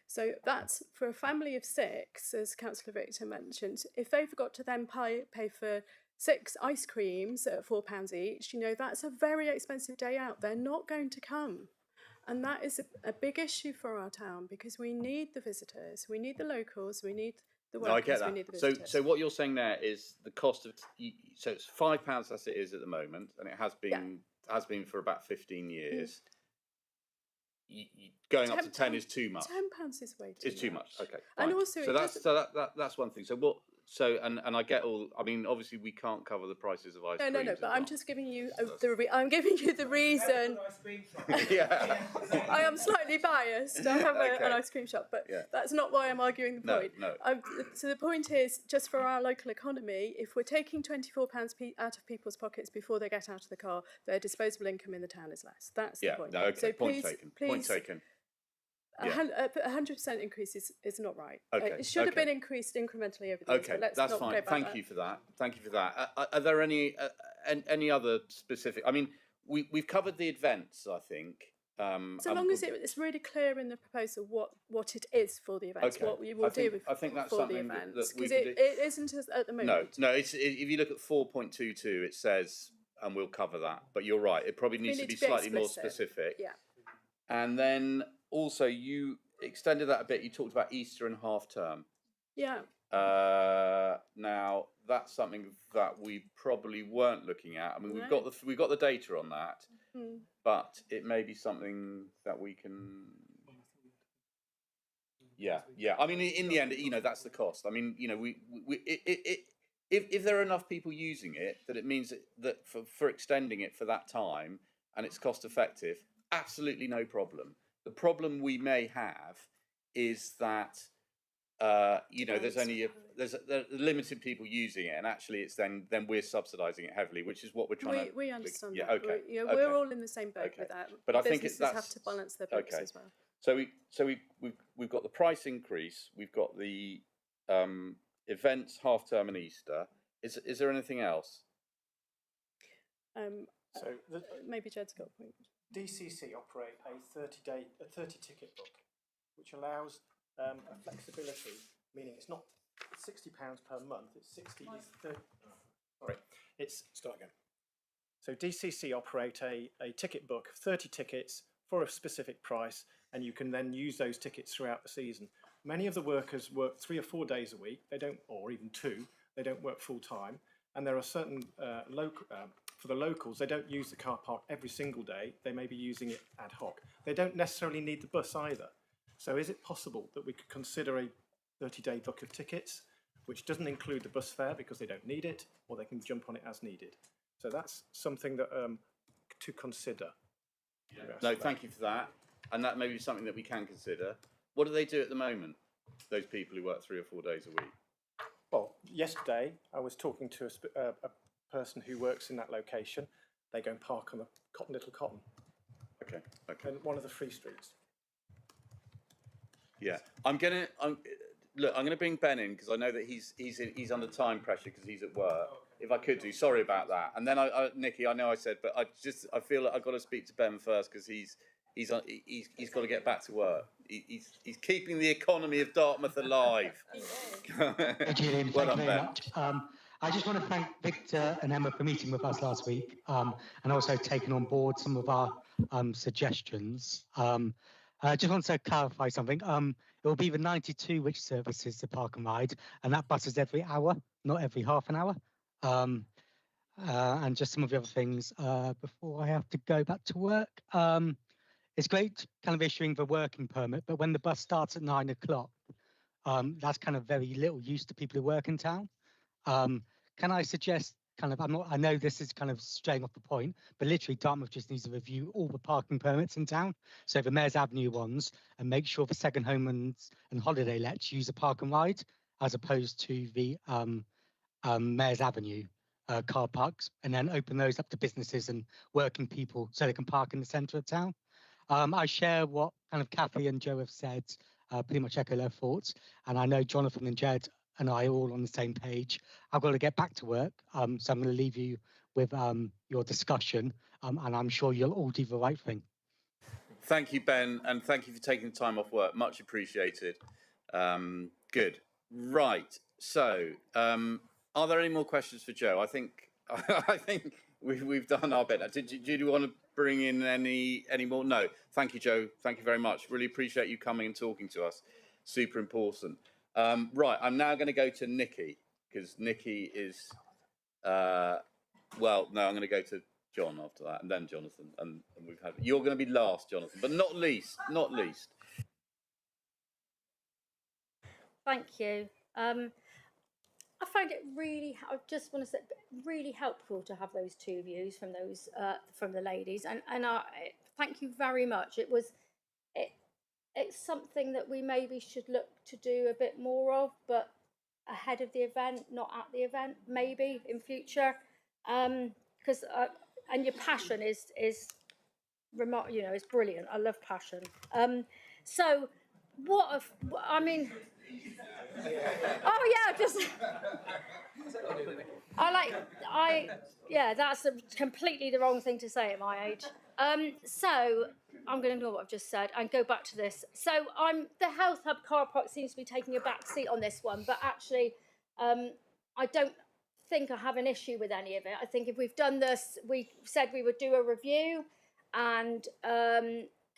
So that's for a family of 6, as Councillor Victor mentioned. If they've got to then pay for 6 ice creams at £4 each, you know, that's a very expensive day out. They're not going to come. And that is a big issue for our town, because we need the visitors, we need the locals, we need the workers, I get that. We need the visitors. So what you're saying there is the cost of, so it's £5 as it is at the moment, and it has been for about 15 years. Going up to 10 is too much. £10 is way too much. It's too much. Okay. And also, that's one thing. And I get all. I mean, obviously we can't cover the prices of ice cream. No. But I'm just giving you I'm giving you the reason. Yeah. I am slightly biased. I have an ice cream shop, but that's not why I'm arguing the point. No. So the point is, just for our local economy, if we're taking £24 out of people's pockets before they get out of the car, their disposable income in the town is less. That's the point. No, okay. So Point taken. Point taken. 100% increase is not right. Okay. It should have been increased incrementally over the years. Okay, that's fine. Thank you for that. Are there any other specific? I mean, we've covered the events, I think. So long as it's really clear in the proposal what it is for the events, what we will do I think that's for something the events, because it isn't at the moment. No. If you look at 4.22, it says, and we'll cover that. But you're right. It probably needs to be slightly more specific. Yeah. And then also you extended that a bit. You talked about Easter and half term. Yeah. Now that's something that we probably weren't looking at. I mean, we've got the data on that, but it may be something that we can. Yeah. I mean, in the end, that's the cost. I mean, if there are enough people using it, that it means that for extending it for that time and it's cost effective, absolutely no problem. The problem we may have is that there's limited people using it, and actually it's then we're subsidising it heavily, which is what we're trying to. We understand yeah, that. okay. We're all in the same boat with that. But I think businesses have to balance their books as well. So we've got the price increase, we've got the events, half term and Easter. Is there anything else? Maybe Jed's got a point. DCC operate a 30 ticket book, which allows a flexibility, meaning it's not £60 per month. It's 60. Start again. So DCC operate a ticket book of 30 tickets for a specific price, and you can then use those tickets throughout the season. Many of the workers work 3 or 4 days a week. They don't, or even 2. They don't work full time, and there are certain for the locals, they don't use the car park every single day. They may be using it ad hoc. They don't necessarily need the bus either. So is it possible that we could consider a 30-day book of tickets, which doesn't include the bus fare because they don't need it, or they can jump on it as needed? So that's something that to consider. No, thank you for that. And that may be something that we can consider. What do they do at the moment, those people who work 3 or 4 days a week? Well, yesterday I was talking to a person who works in that location. They go and park on the Little Cotton. Okay. And one of the free streets. Yeah, I'm gonna bring Ben in because I know that he's under time pressure because he's at work. If I could do, sorry about that. And then Nikki, I know I said, but I feel like I've got to speak to Ben first because he's got to get back to work. He's keeping the economy of Dartmouth alive. Julian, well thank done, you very Ben. much. I just want to thank Victor and Emma for meeting with us last week and also taking on board some of our suggestions. I just want to clarify something. It will be the 92 which services the Park and Ride, and that bus is every hour, not every half an hour. And just some of the other things before I have to go back to work. It's great kind of issuing the working permit, but when the bus starts at 9 o'clock, that's kind of very little use to people who work in town. Can I suggest I know this is kind of straying off the point, but literally Dartmouth just needs to review all the parking permits in town. So the Mayor's Avenue ones, and make sure the second home and holiday lets use a Park and Ride as opposed to the Mayor's Avenue car parks, and then open those up to businesses and working people so they can park in the centre of town. I share what kind of Kathy and Joe have said, pretty much echo their thoughts. And I know Jonathan and Jed and I are all on the same page. I've got to get back to work, so I'm going to leave you with your discussion, and I'm sure you'll all do the right thing. Thank you, Ben, and thank you for taking the time off work. Much appreciated. Good. Right. So, are there any more questions for Joe? I think we've done our bit. Do you want to bring in any more? No. Thank you, Joe. Thank you very much. Really appreciate you coming and talking to us. Super important. Right. I'm now going to go to Nikki because Nikki is. I'm going to go to John after that, and then Jonathan, and we've had. You're going to be last, Jonathan, but not least. Not least. Thank you. I find it really, I just want to say, really helpful to have those two views from those from the ladies, and I thank you very much. It's something that we maybe should look to do a bit more of, but ahead of the event, not at the event, maybe in future, because and your passion is is brilliant. I love passion. So that's completely the wrong thing to say at my age. So I'm going to ignore what I've just said and go back to this. So the Health Hub car park seems to be taking a back seat on this one, but actually, I don't think I have an issue with any of it. I think if we've done this, we said we would do a review, and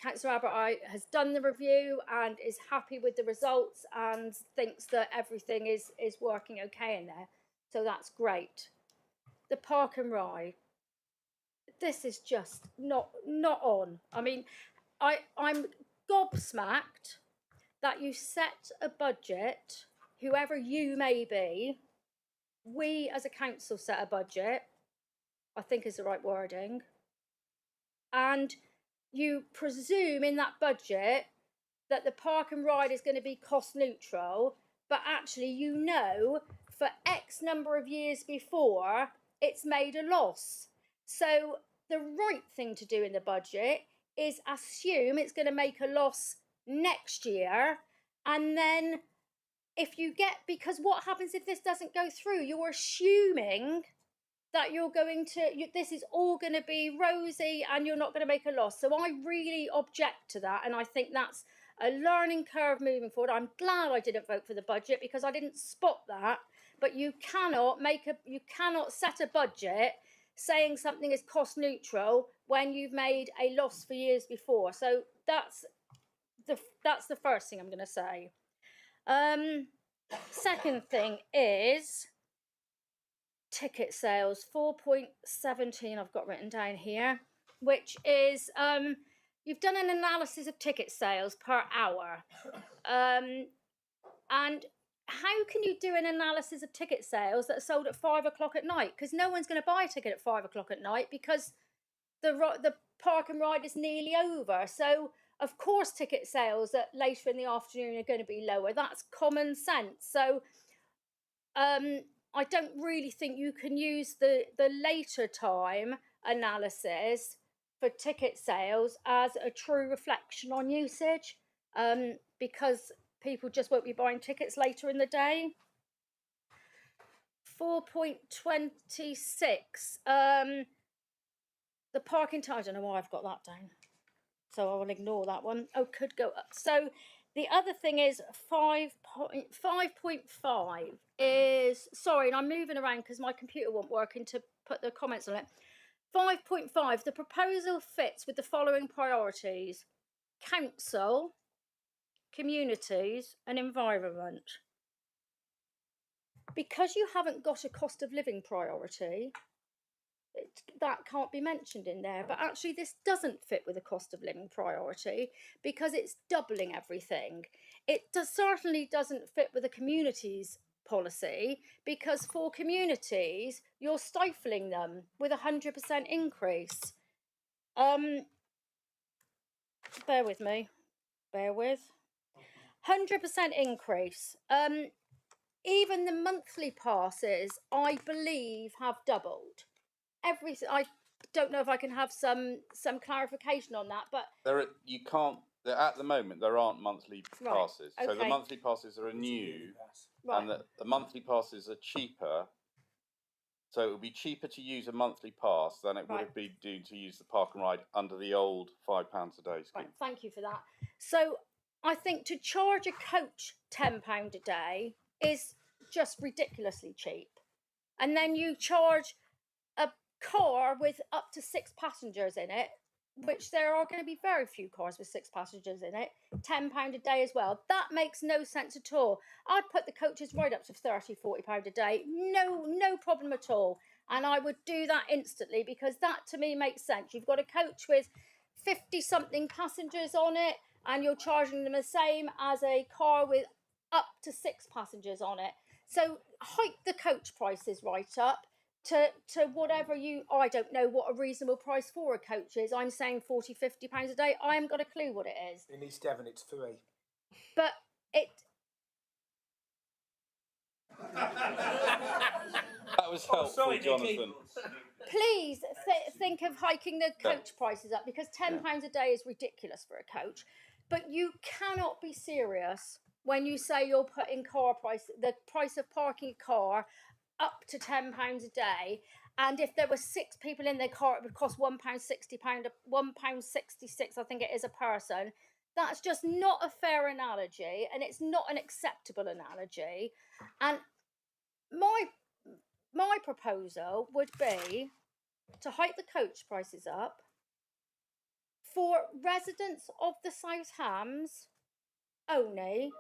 Councillor Abbott has done the review and is happy with the results and thinks that everything is working okay in there. So that's great. The park and ride. This is just not on. I mean, I'm gobsmacked that you set a budget, whoever you may be, we as a council set a budget, I think is the right wording, and you presume in that budget that the park and ride is going to be cost neutral, but actually you know for X number of years before it's made a loss. So the right thing to do in the budget is assume it's going to make a loss next year, and then if you get, because what happens if this doesn't go through? You're assuming that you're going to, this is all going to be rosy and you're not going to make a loss. So I really object to that, and I think that's a learning curve moving forward. I'm glad I didn't vote for the budget because I didn't spot that. But you cannot set a budget saying something is cost neutral when you've made a loss for years before. So that's the first thing I'm going to say. Second thing is ticket sales, 4.17 I've got written down here, which is you've done an analysis of ticket sales per hour. And how can you do an analysis of ticket sales that are sold at 5 o'clock at night? Because no one's going to buy a ticket at 5 o'clock at night because the park and ride is nearly over. So of course ticket sales at later in the afternoon are going to be lower. That's common sense. So I don't really think you can use the later time analysis for ticket sales as a true reflection on usage, because people just won't be buying tickets later in the day. 4.26, the parking time, I don't know why I've got that down, so I will ignore that one. Oh, could go up. So the other thing is 5.5 is, sorry, and I'm moving around because my computer won't working to put the comments on it. 5.5, the proposal fits with the following priorities: council, communities and environment. Because you haven't got a cost of living priority, that can't be mentioned in there. But actually this doesn't fit with a cost of living priority because it's doubling everything. It certainly doesn't fit with the communities policy, because for communities you're stifling them with 100% increase. Bear with me, 100% increase. Even the monthly passes, I believe, have doubled. I don't know if I can have some clarification on that, but you can't. At the moment, there aren't monthly passes. Right, So the okay. monthly passes are new, right. and the monthly passes are cheaper. So it would be cheaper to use a monthly pass than it would have been to use the park and ride under the old £5 a day scheme. Right, thank you for that. So I think to charge a coach £10 a day is just ridiculously cheap. And then you charge a car with up to 6 passengers in it, which there are going to be very few cars with 6 passengers in it, £10 a day as well. That makes no sense at all. I'd put the coaches right up to £30, £40 a day. No problem at all. And I would do that instantly, because that to me makes sense. You've got a coach with 50-something passengers on it and you're charging them the same as a car with up to 6 passengers on it. So hike the coach prices right up to whatever I don't know what a reasonable price for a coach is. I'm saying £40, £50 a day. I haven't got a clue what it is. In East Devon, it's 3. But it... That was helpful, Jonathan. Please think of hiking the coach prices up, because £10 a day is ridiculous for a coach. But you cannot be serious when you say you're putting the price of parking a car up to £10 a day, and if there were 6 people in their car, it would cost £1.60, £1.66, I think it is, a person. That's just not a fair analogy, and it's not an acceptable analogy. And my proposal would be to hike the coach prices up for residents of the South Hams only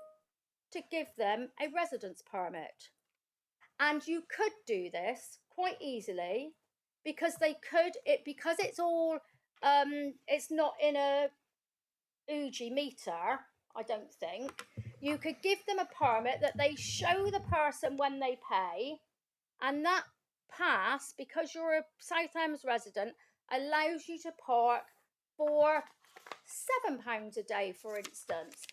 to give them a residence permit. And you could do this quite easily because because it's all, it's not in a Uji meter, I don't think. You could give them a permit that they show the person when they pay, and that pass, because you're a South Hams resident, allows you to park for £7 a day, for instance.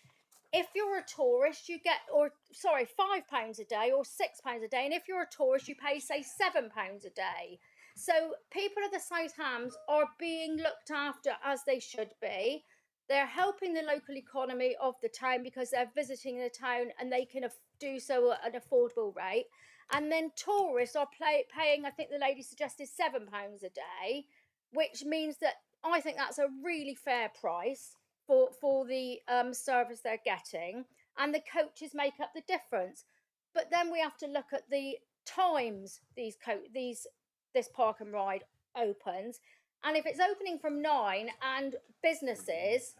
If you're a tourist, you get, £5 a day or £6 a day. And if you're a tourist, you pay, say, £7 a day. So people of the South Hams are being looked after as they should be. They're helping the local economy of the town because they're visiting the town and they can do so at an affordable rate. And then tourists are paying, I think the lady suggested, £7 a day, which means that I think that's a really fair price for the service they're getting, and the coaches make up the difference. But then we have to look at the times this park and ride opens, and if it's opening from 9 and businesses,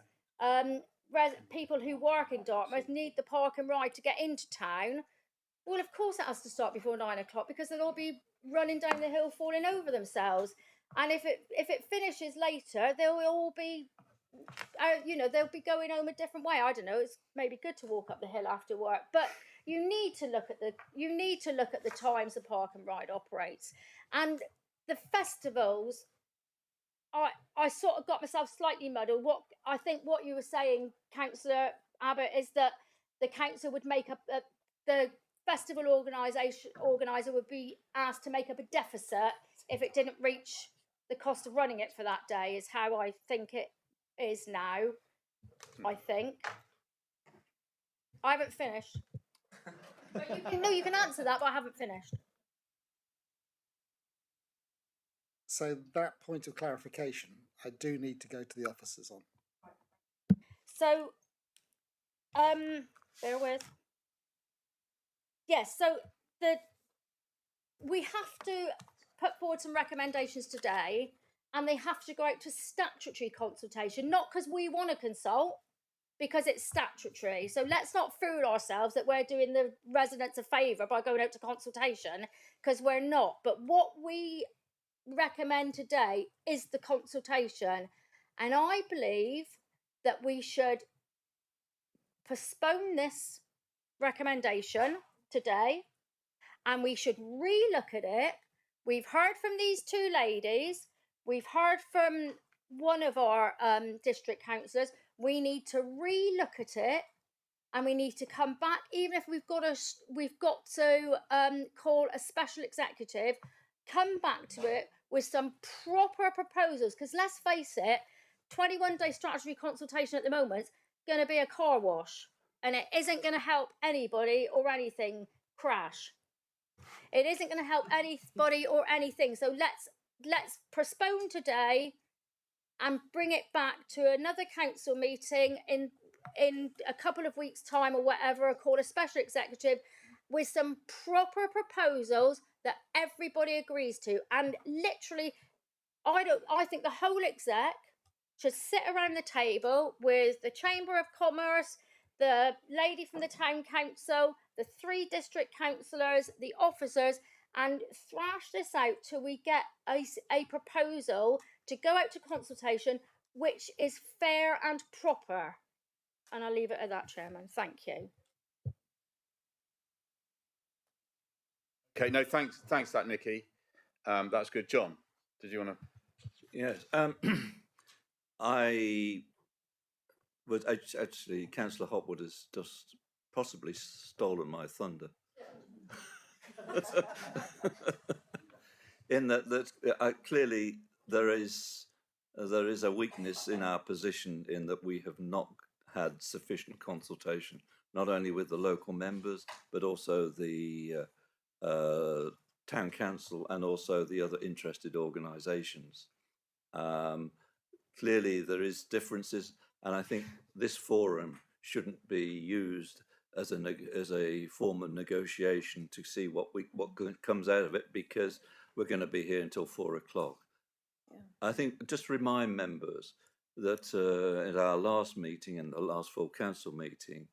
people who work in Dartmouth need the park and ride to get into town, well, of course it has to start before 9 o'clock because they'll all be running down the hill falling over themselves. And if it finishes later, they'll all be they'll be going home a different way. I don't know. It's maybe good to walk up the hill after work, but you need to look at the times the park and ride operates, and the festivals. I sort of got myself slightly muddled. What you were saying, Councillor Abbott, is that the council would make up the festival organiser would be asked to make up a deficit if it didn't reach the cost of running it for that day. Is how I think it is now. I think I haven't finished. You can answer that, but I haven't finished. So that point of clarification, I do need to go to the officers on. So, bear with. Yes, so we have to put forward some recommendations today, and they have to go out to statutory consultation, not because we want to consult, because it's statutory. So let's not fool ourselves that we're doing the residents a favour by going out to consultation, because we're not. But what we recommend today is the consultation, and I believe that we should postpone this recommendation today, and we should re-look at it. We've heard from these two ladies. We've heard from one of our district councillors. We need to re-look at it, and we need to come back. Even if we've got to call a special executive, come back to it with some proper proposals. Because let's face it, 21-day statutory consultation at the moment is going to be a car wash, and it isn't going to help anybody or anything crash. It isn't going to help anybody or anything. So let's postpone today and bring it back to another council meeting in a couple of weeks' time or whatever, or call a special executive with some proper proposals that everybody agrees to. And literally, I think the whole exec should sit around the table with the Chamber of Commerce, the lady from the Town Council, the 3 district councillors, the officers, and thrash this out till we get a proposal to go out to consultation which is fair and proper. And I'll leave it at that, Chairman. Thank you. Okay, no, thanks for that, Nikki. That's good. John, did you want to? Yes, I would actually, Councillor Hopwood has just possibly stolen my thunder. In that clearly there is a weakness in our position in that we have not had sufficient consultation, not only with the local members but also the town council and also the other interested organisations. Clearly there is differences, and I think this forum shouldn't be used as a form of negotiation to see what comes out of it, because we're going to be here until 4 o'clock. Yeah. I think just remind members that at our last meeting, and the last full council meeting,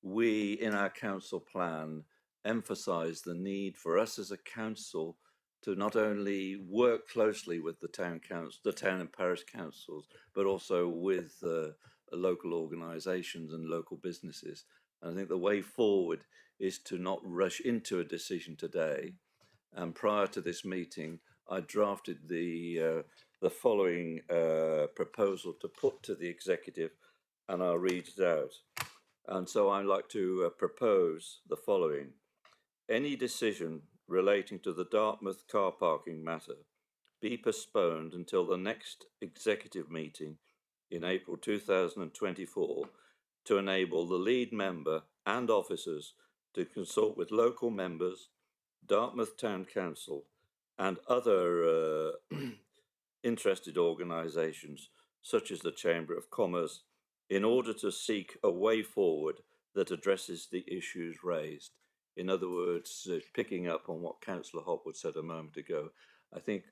we, in our council plan, emphasised the need for us as a council to not only work closely with the town council, the town and parish councils, but also with local organisations and local businesses. And I think the way forward is to not rush into a decision today. And prior to this meeting, I drafted the following proposal to put to the executive, and I'll read it out. And so I'd like to propose the following. Any decision relating to the Dartmouth car parking matter be postponed until the next executive meeting in April 2024 to enable the lead member and officers to consult with local members, Dartmouth Town Council and other interested organisations such as the Chamber of Commerce in order to seek a way forward that addresses the issues raised. In other words, picking up on what Councillor Hopwood said a moment ago, I think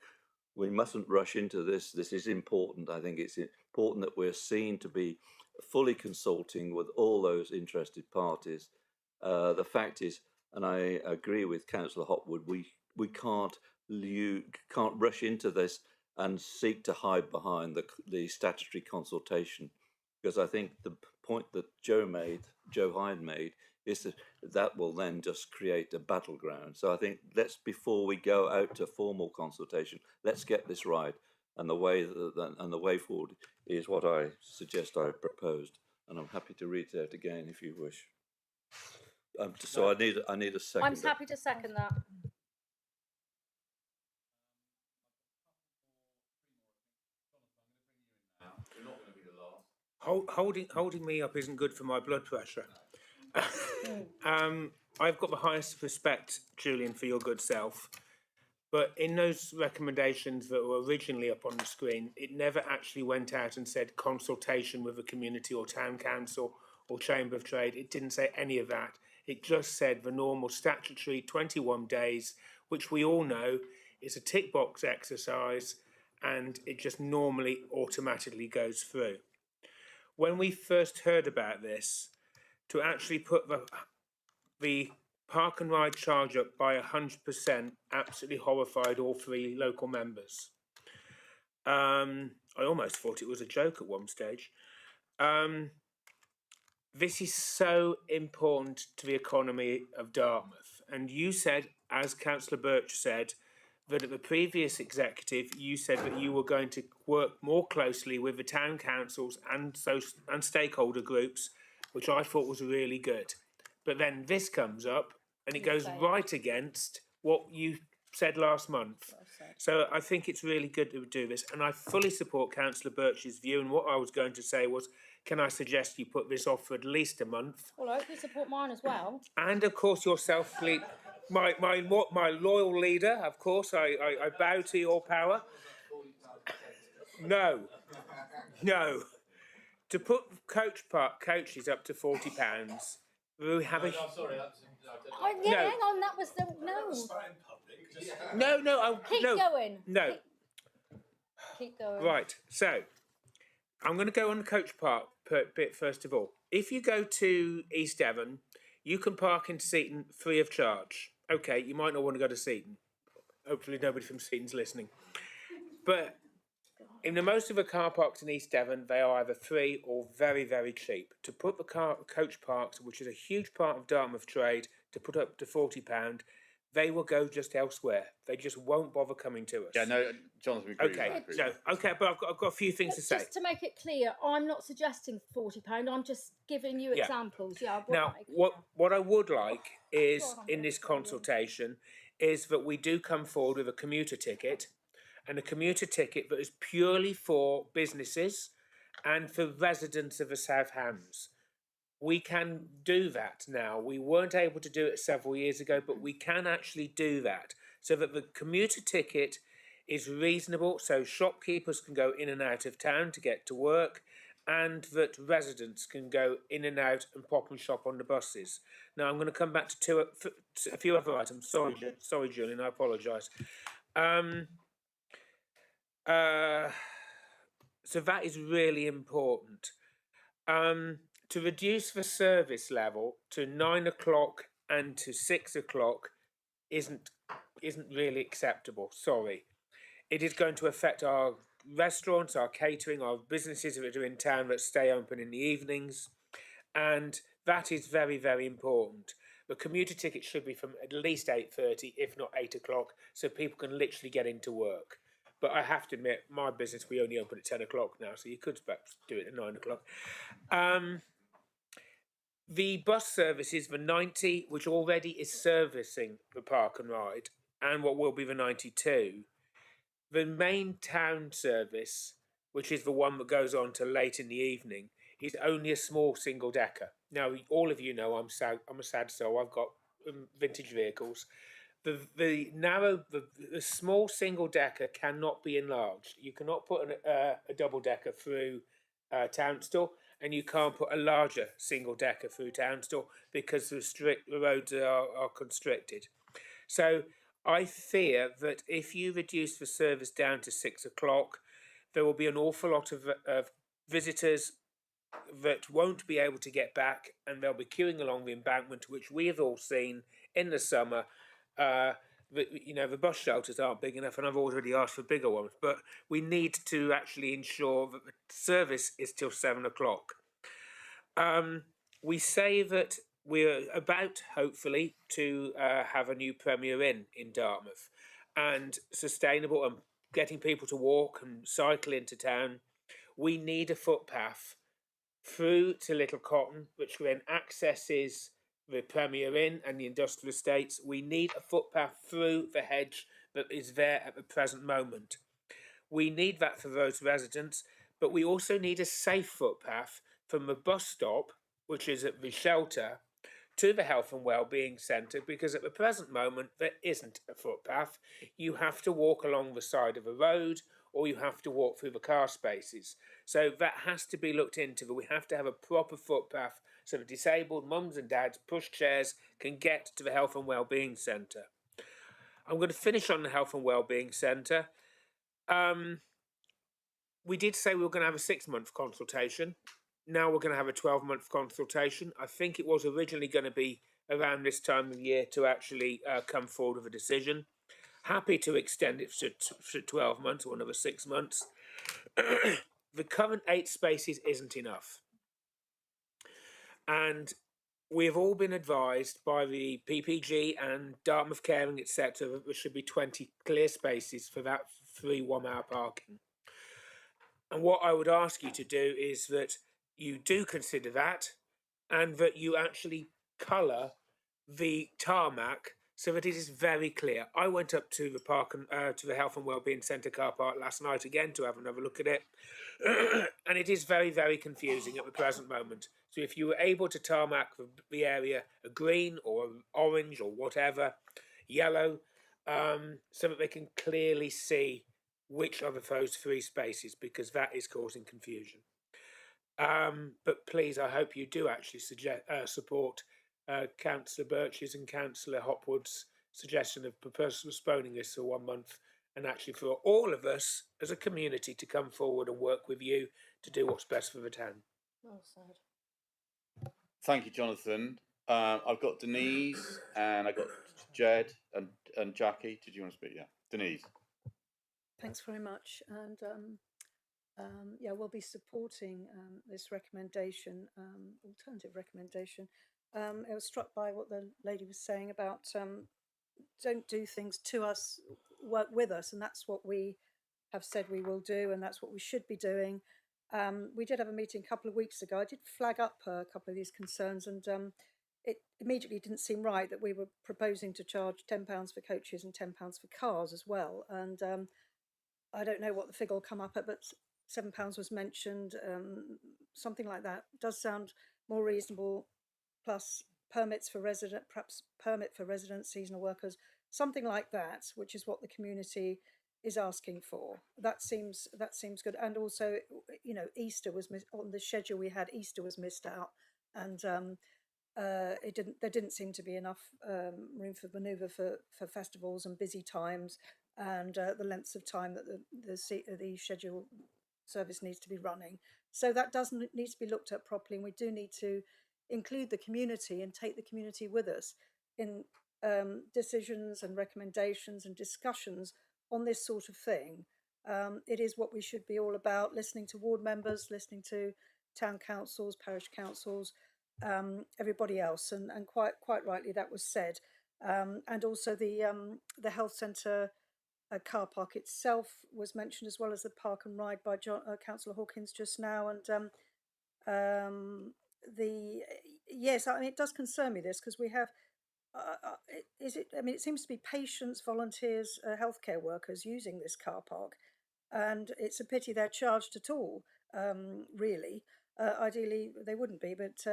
we mustn't rush into this. This is important. I think it's important that we're seen to be fully consulting with all those interested parties. The fact is, and I agree with Councillor Hopwood, we can't rush into this and seek to hide behind the statutory consultation, because I think the point that Joe Hyde made, is that will then just create a battleground. So I think before we go out to formal consultation, let's get this right. And the way forward is what I suggest I proposed, and I'm happy to read it out again if you wish. So I need a second. I'm happy to second that. Holding me up isn't good for my blood pressure. I've got the highest respect, Julian, for your good self, but in those recommendations that were originally up on the screen, it never actually went out and said consultation with the community or town council or Chamber of Trade. It didn't say any of that. It just said the normal statutory 21 days, which we all know is a tick box exercise, and it just normally automatically goes through. When we first heard about this, to actually put the park and ride charge up by 100% absolutely horrified all three local members. I almost thought it was a joke at one stage. This is so important to the economy of Dartmouth. And you said, as Councillor Birch said, that at the previous executive, you said that you were going to work more closely with the town councils and stakeholder groups, which I thought was really good. But then this comes up and it goes right against what you said last month. So I think it's really good to do this. And I fully support Councillor Birch's view. And what I was going to say was, can I suggest you put this off for at least a month? Well, I hope you support mine as well. And of course yourself, my loyal leader, of course, I bow to your power. No. To put coaches up to £40, we have a... Hang on, that was the... No. Keep going. No. Keep going. Right, so, I'm going to go on the coach park bit first of all. If you go to East Devon, you can park in Seaton free of charge. Okay, you might not want to go to Seaton. Hopefully nobody from Seaton's listening. But in the most of the car parks in East Devon, they are either free or very, very cheap. To put the coach parks, which is a huge part of Dartmouth trade, to put up to £40, they will go just elsewhere. They just won't bother coming to us. Yeah, no, Jonathan agrees. Okay, but I've got a few things to say. Just to make it clear, I'm not suggesting £40. I'm just giving you examples. Yeah. Now, what I would like is in this consultation is that we do come forward with a commuter ticket, and a commuter ticket that is purely for businesses and for residents of the South Hams. We can do that now. We weren't able to do it several years ago, but we can actually do that so that the commuter ticket is reasonable, so shopkeepers can go in and out of town to get to work, and that residents can go in and out and pop and shop on the buses. Now, I'm going to come back to a few other items. Sorry, Julian, I apologise. So that is really important. To reduce the service level to 9 o'clock and to 6 o'clock isn't really acceptable. Sorry. It is going to affect our restaurants, our catering, our businesses that are in town that stay open in the evenings, and that is very, very important. The commuter ticket should be from at least 8:30, if not 8 o'clock, so people can literally get into work. But I have to admit, my business, we only open at 10 o'clock now, so you could perhaps do it at 9 o'clock. The bus services, the 90, which already is servicing the Park and Ride, and what will be the 92, the main town service, which is the one that goes on to late in the evening, is only a small single decker. Now, all of you know I'm a sad soul. I've got vintage vehicles. The small single decker cannot be enlarged. You cannot put a double decker through Townsville, and you can't put a larger single decker through Townsville because the roads are constricted. So I fear that if you reduce the service down to 6 o'clock, there will be an awful lot of visitors that won't be able to get back, and they'll be queuing along the embankment, which we have all seen in the summer. The bus shelters aren't big enough, and I've already asked for bigger ones, but we need to actually ensure that the service is till 7 o'clock. We say that we're about, hopefully, to have a new Premier Inn in Dartmouth, and sustainable and getting people to walk and cycle into town. We need a footpath through to Little Cotton, which then accesses the Premier Inn and the industrial estates. We need a footpath through the hedge that is there at the present moment. We need that for those residents, but we also need a safe footpath from the bus stop, which is at the shelter, to the Health and Wellbeing Centre, because at the present moment there isn't a footpath. You have to walk along the side of a road, or you have to walk through the car spaces. So that has to be looked into. We have to have a proper footpath so the disabled mums and dads, pushchairs, can get to the Health and Wellbeing Centre. I'm going to finish on the Health and Wellbeing Centre. We did say we were going to have a 6-month consultation. Now we're going to have a 12-month consultation. I think it was originally going to be around this time of year to actually come forward with a decision. Happy to extend it to 12 months or another 6 months. The current 8 spaces isn't enough. And we have all been advised by the PPG and Dartmouth Caring, etc., that there should be 20 clear spaces for that free 1-hour parking. And what I would ask you to do is that you do consider that, and that you actually colour the tarmac so that it is very clear. I went up to the to the Health and Wellbeing Centre car park last night again to have another look at it, and it is very, very confusing at the present moment. So if you were able to tarmac the area a green or orange or whatever, yellow, so that they can clearly see which of those 3 spaces, because that is causing confusion. But please, I hope you do actually support Councillor Birch's and Councillor Hopwood's suggestion of postponing this for 1 month, and actually for all of us as a community to come forward and work with you to do what's best for the town. Well said. Thank you, Jonathan. I've got Denise and I've got Jed and Jackie. Did you want to speak? Yeah, Denise. Thanks very much. And yeah, we'll be supporting this recommendation, alternative recommendation. I was struck by what the lady was saying about don't do things to us, work with us, and that's what we have said we will do, and that's what we should be doing. We did have a meeting a couple of weeks ago. I did flag up a couple of these concerns, and it immediately didn't seem right that we were proposing to charge £10 for coaches and £10 for cars as well. And I don't know what the figure will come up at, but £7 was mentioned, something like that. Does sound more reasonable, plus permits for resident, perhaps permit for resident seasonal workers, something like that, which is what the community is asking for. That seems good. And also, you know, Easter was on the schedule we had. Easter was missed out, and there didn't seem to be enough room for manoeuvre for festivals and busy times, and the lengths of time that the schedule service needs to be running. So that doesn't need to be looked at properly, and we do need to include the community and take the community with us in decisions and recommendations and discussions on this sort of thing. It is what we should be all about, listening to ward members, listening to town councils, parish councils, everybody else, and quite rightly that was said. And also the health centre car park itself was mentioned, as well as the park and ride by Councillor Hawkins just now. And yes, I mean, it does concern me, this, because we have, it seems to be patients, volunteers, healthcare workers using this car park, and it's a pity they're charged at all, really. Ideally, they wouldn't be, but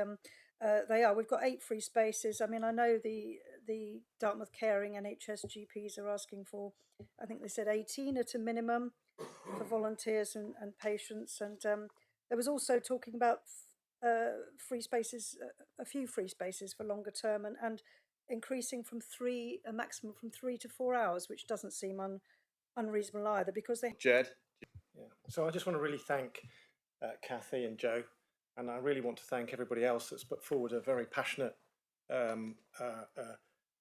they are. We've got 8 free spaces. I mean, I know the Dartmouth Caring NHS GPs are asking for, I think they said 18 at a minimum for volunteers and patients. And there was also talking about free spaces, a few free spaces for longer term, and increasing from a maximum from 3 to 4 hours, which doesn't seem unreasonable either, because they... Jed? Yeah. So I just want to really thank Kathy and Joe, and I really want to thank everybody else that's put forward a very passionate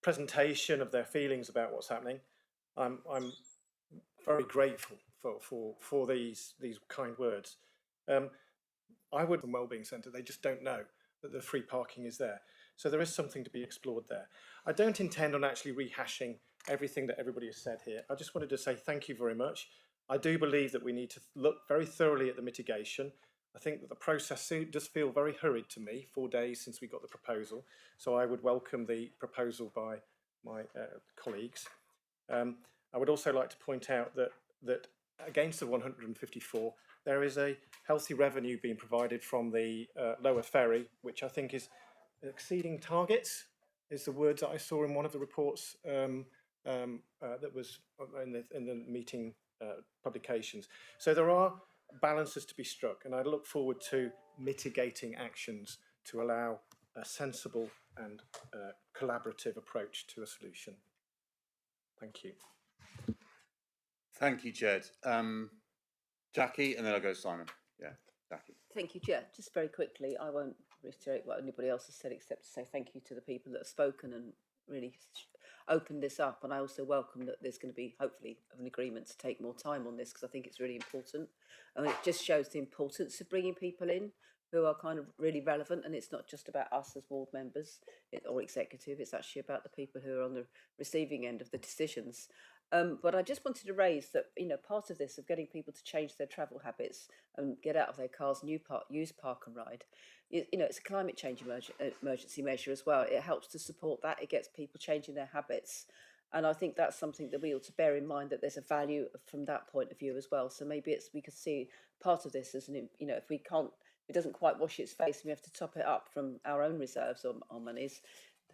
presentation of their feelings about what's happening. I'm very grateful for these kind words. I would from Wellbeing Centre, they just don't know that the free parking is there. So there is something to be explored there. I don't intend on actually rehashing everything that everybody has said here. I just wanted to say thank you very much. I do believe that we need to look very thoroughly at the mitigation. I think that the process does feel very hurried to me, 4 days since we got the proposal. So I would welcome the proposal by my colleagues. I would also like to point out that against the 154, there is a healthy revenue being provided from the lower ferry, which I think is exceeding targets, is the words that I saw in one of the reports that was in the meeting publications. So there are balances to be struck, and I look forward to mitigating actions to allow a sensible and collaborative approach to a solution. Thank you. Thank you, Jed. Jackie, and then I'll go to Simon. Yeah, Jackie. Thank you, Chair. Just very quickly, I won't reiterate what anybody else has said, except to say thank you to the people that have spoken and really opened this up. And I also welcome that there's going to be, hopefully, an agreement to take more time on this, because I think it's really important. And it just shows the importance of bringing people in who are kind of really relevant. And it's not just about us as ward members or executive, it's actually about the people who are on the receiving end of the decisions. But I just wanted to raise that, part of this, of getting people to change their travel habits and get out of their cars and use park and ride, it's a climate change emergency measure as well. It helps to support that. It gets people changing their habits. And I think that's something that we ought to bear in mind, that there's a value from that point of view as well. So maybe we could see part of this as if it doesn't quite wash its face and we have to top it up from our own reserves or monies,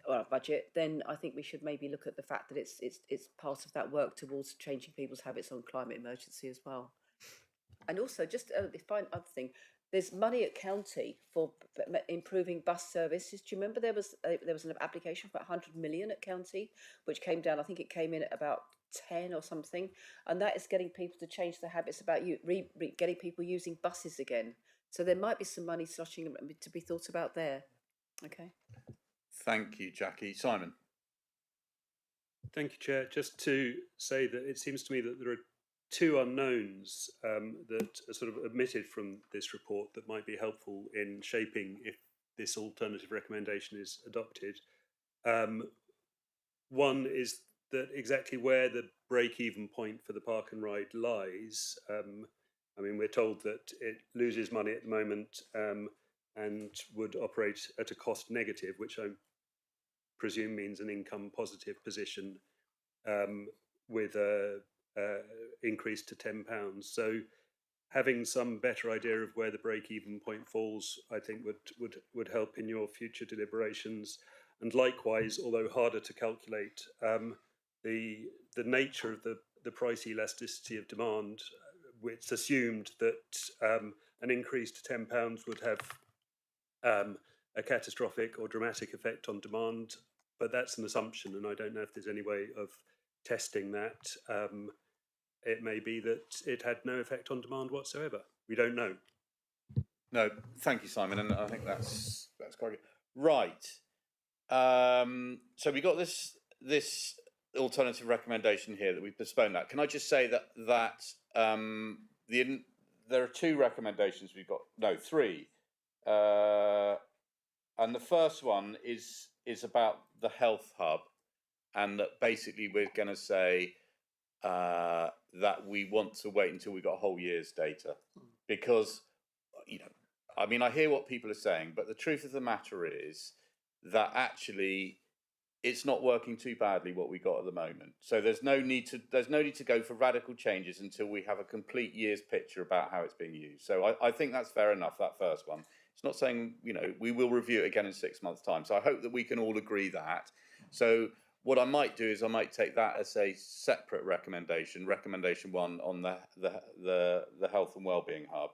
or our budget, then I think we should maybe look at the fact that it's part of that work towards changing people's habits on climate emergency as well. And also, just the final other thing, there's money at county for improving bus services. Do you remember there was an application for 100 million at county, which came down? I think it came in at about 10 or something, and that is getting people to change their habits about getting people using buses again. So there might be some money sloshing to be thought about there. Okay. Thank you, Jackie. Simon. Thank you, Chair. Just to say that it seems to me that there are 2 unknowns that are sort of omitted from this report that might be helpful in shaping if this alternative recommendation is adopted. One is that exactly where the break-even point for the park and ride lies. I mean, we're told that it loses money at the moment and would operate at a cost negative, which I presume means an income positive position with a increase to £10. So having some better idea of where the break-even point falls, I think would help in your future deliberations. And likewise, although harder to calculate, the nature of the price elasticity of demand, it's assumed that an increase to £10 would have a catastrophic or dramatic effect on demand, but that's an assumption, and I don't know if there's any way of testing that. It may be that it had no effect on demand whatsoever. we don't know. No, thank you, Simon, and I think that's quite good. Right. So we got this alternative recommendation here that we've postponed that. Can I just say that there are two recommendations we've got, no, three, and the first one is about the health hub, and that basically we're going to say that we want to wait until we've got a whole year's data, because I mean, I hear what people are saying, but the truth of the matter is that actually it's not working too badly what we got at the moment. So there's no need to go for radical changes until we have a complete year's picture about how it's being used. So I think that's fair enough, that first one. It's not saying, we will review it again in 6 months' time. So I hope that we can all agree that. So what I might do is I might take that as a separate recommendation, recommendation 1 on the health and wellbeing hub.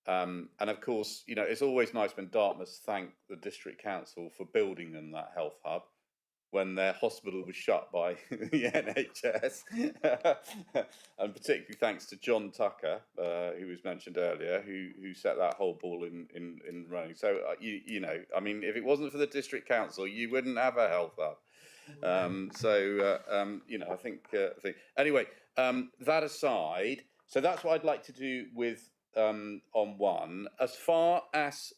And of course, it's always nice when Dartmouth thank the district council for building them that health hub when their hospital was shut by the NHS. And particularly thanks to John Tucker, who was mentioned earlier, who set that whole ball in running. So, I mean, if it wasn't for the district council, you wouldn't have a health hub. I think anyway, that aside, so that's what I'd like to do with on 1. As far as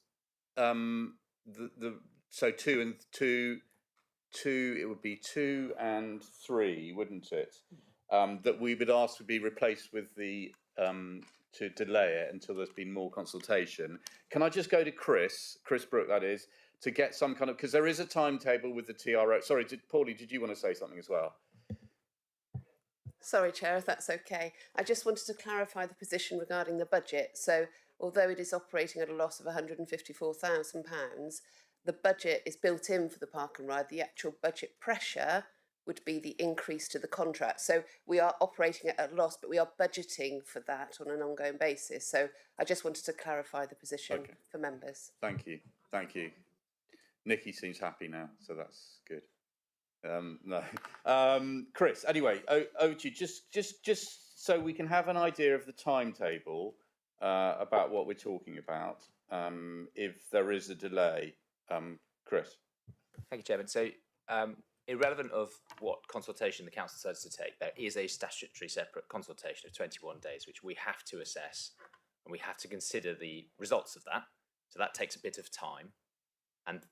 so 2 and 2, it would be 2 and 3, wouldn't it? That we would ask to be replaced with the to delay it until there's been more consultation. Can I just go to Chris Brook, that is, to get some kind of, because there is a timetable with the TRO. Sorry, Paulie, did you want to say something as well? Sorry, Chair, if that's okay. I just wanted to clarify the position regarding the budget. So although it is operating at a loss of £154,000, the budget is built in for the park and ride. The actual budget pressure would be the increase to the contract. So we are operating at a loss, but we are budgeting for that on an ongoing basis. So I just wanted to clarify the position for members. Thank you. Nikki seems happy now, so that's good. No, Chris. Anyway, over to you. Just so we can have an idea of the timetable about what we're talking about. If there is a delay, Chris. Thank you, Chairman. So, irrelevant of what consultation the council decides to take, there is a statutory separate consultation of 21 days, which we have to assess, and we have to consider the results of that. So that takes a bit of time, and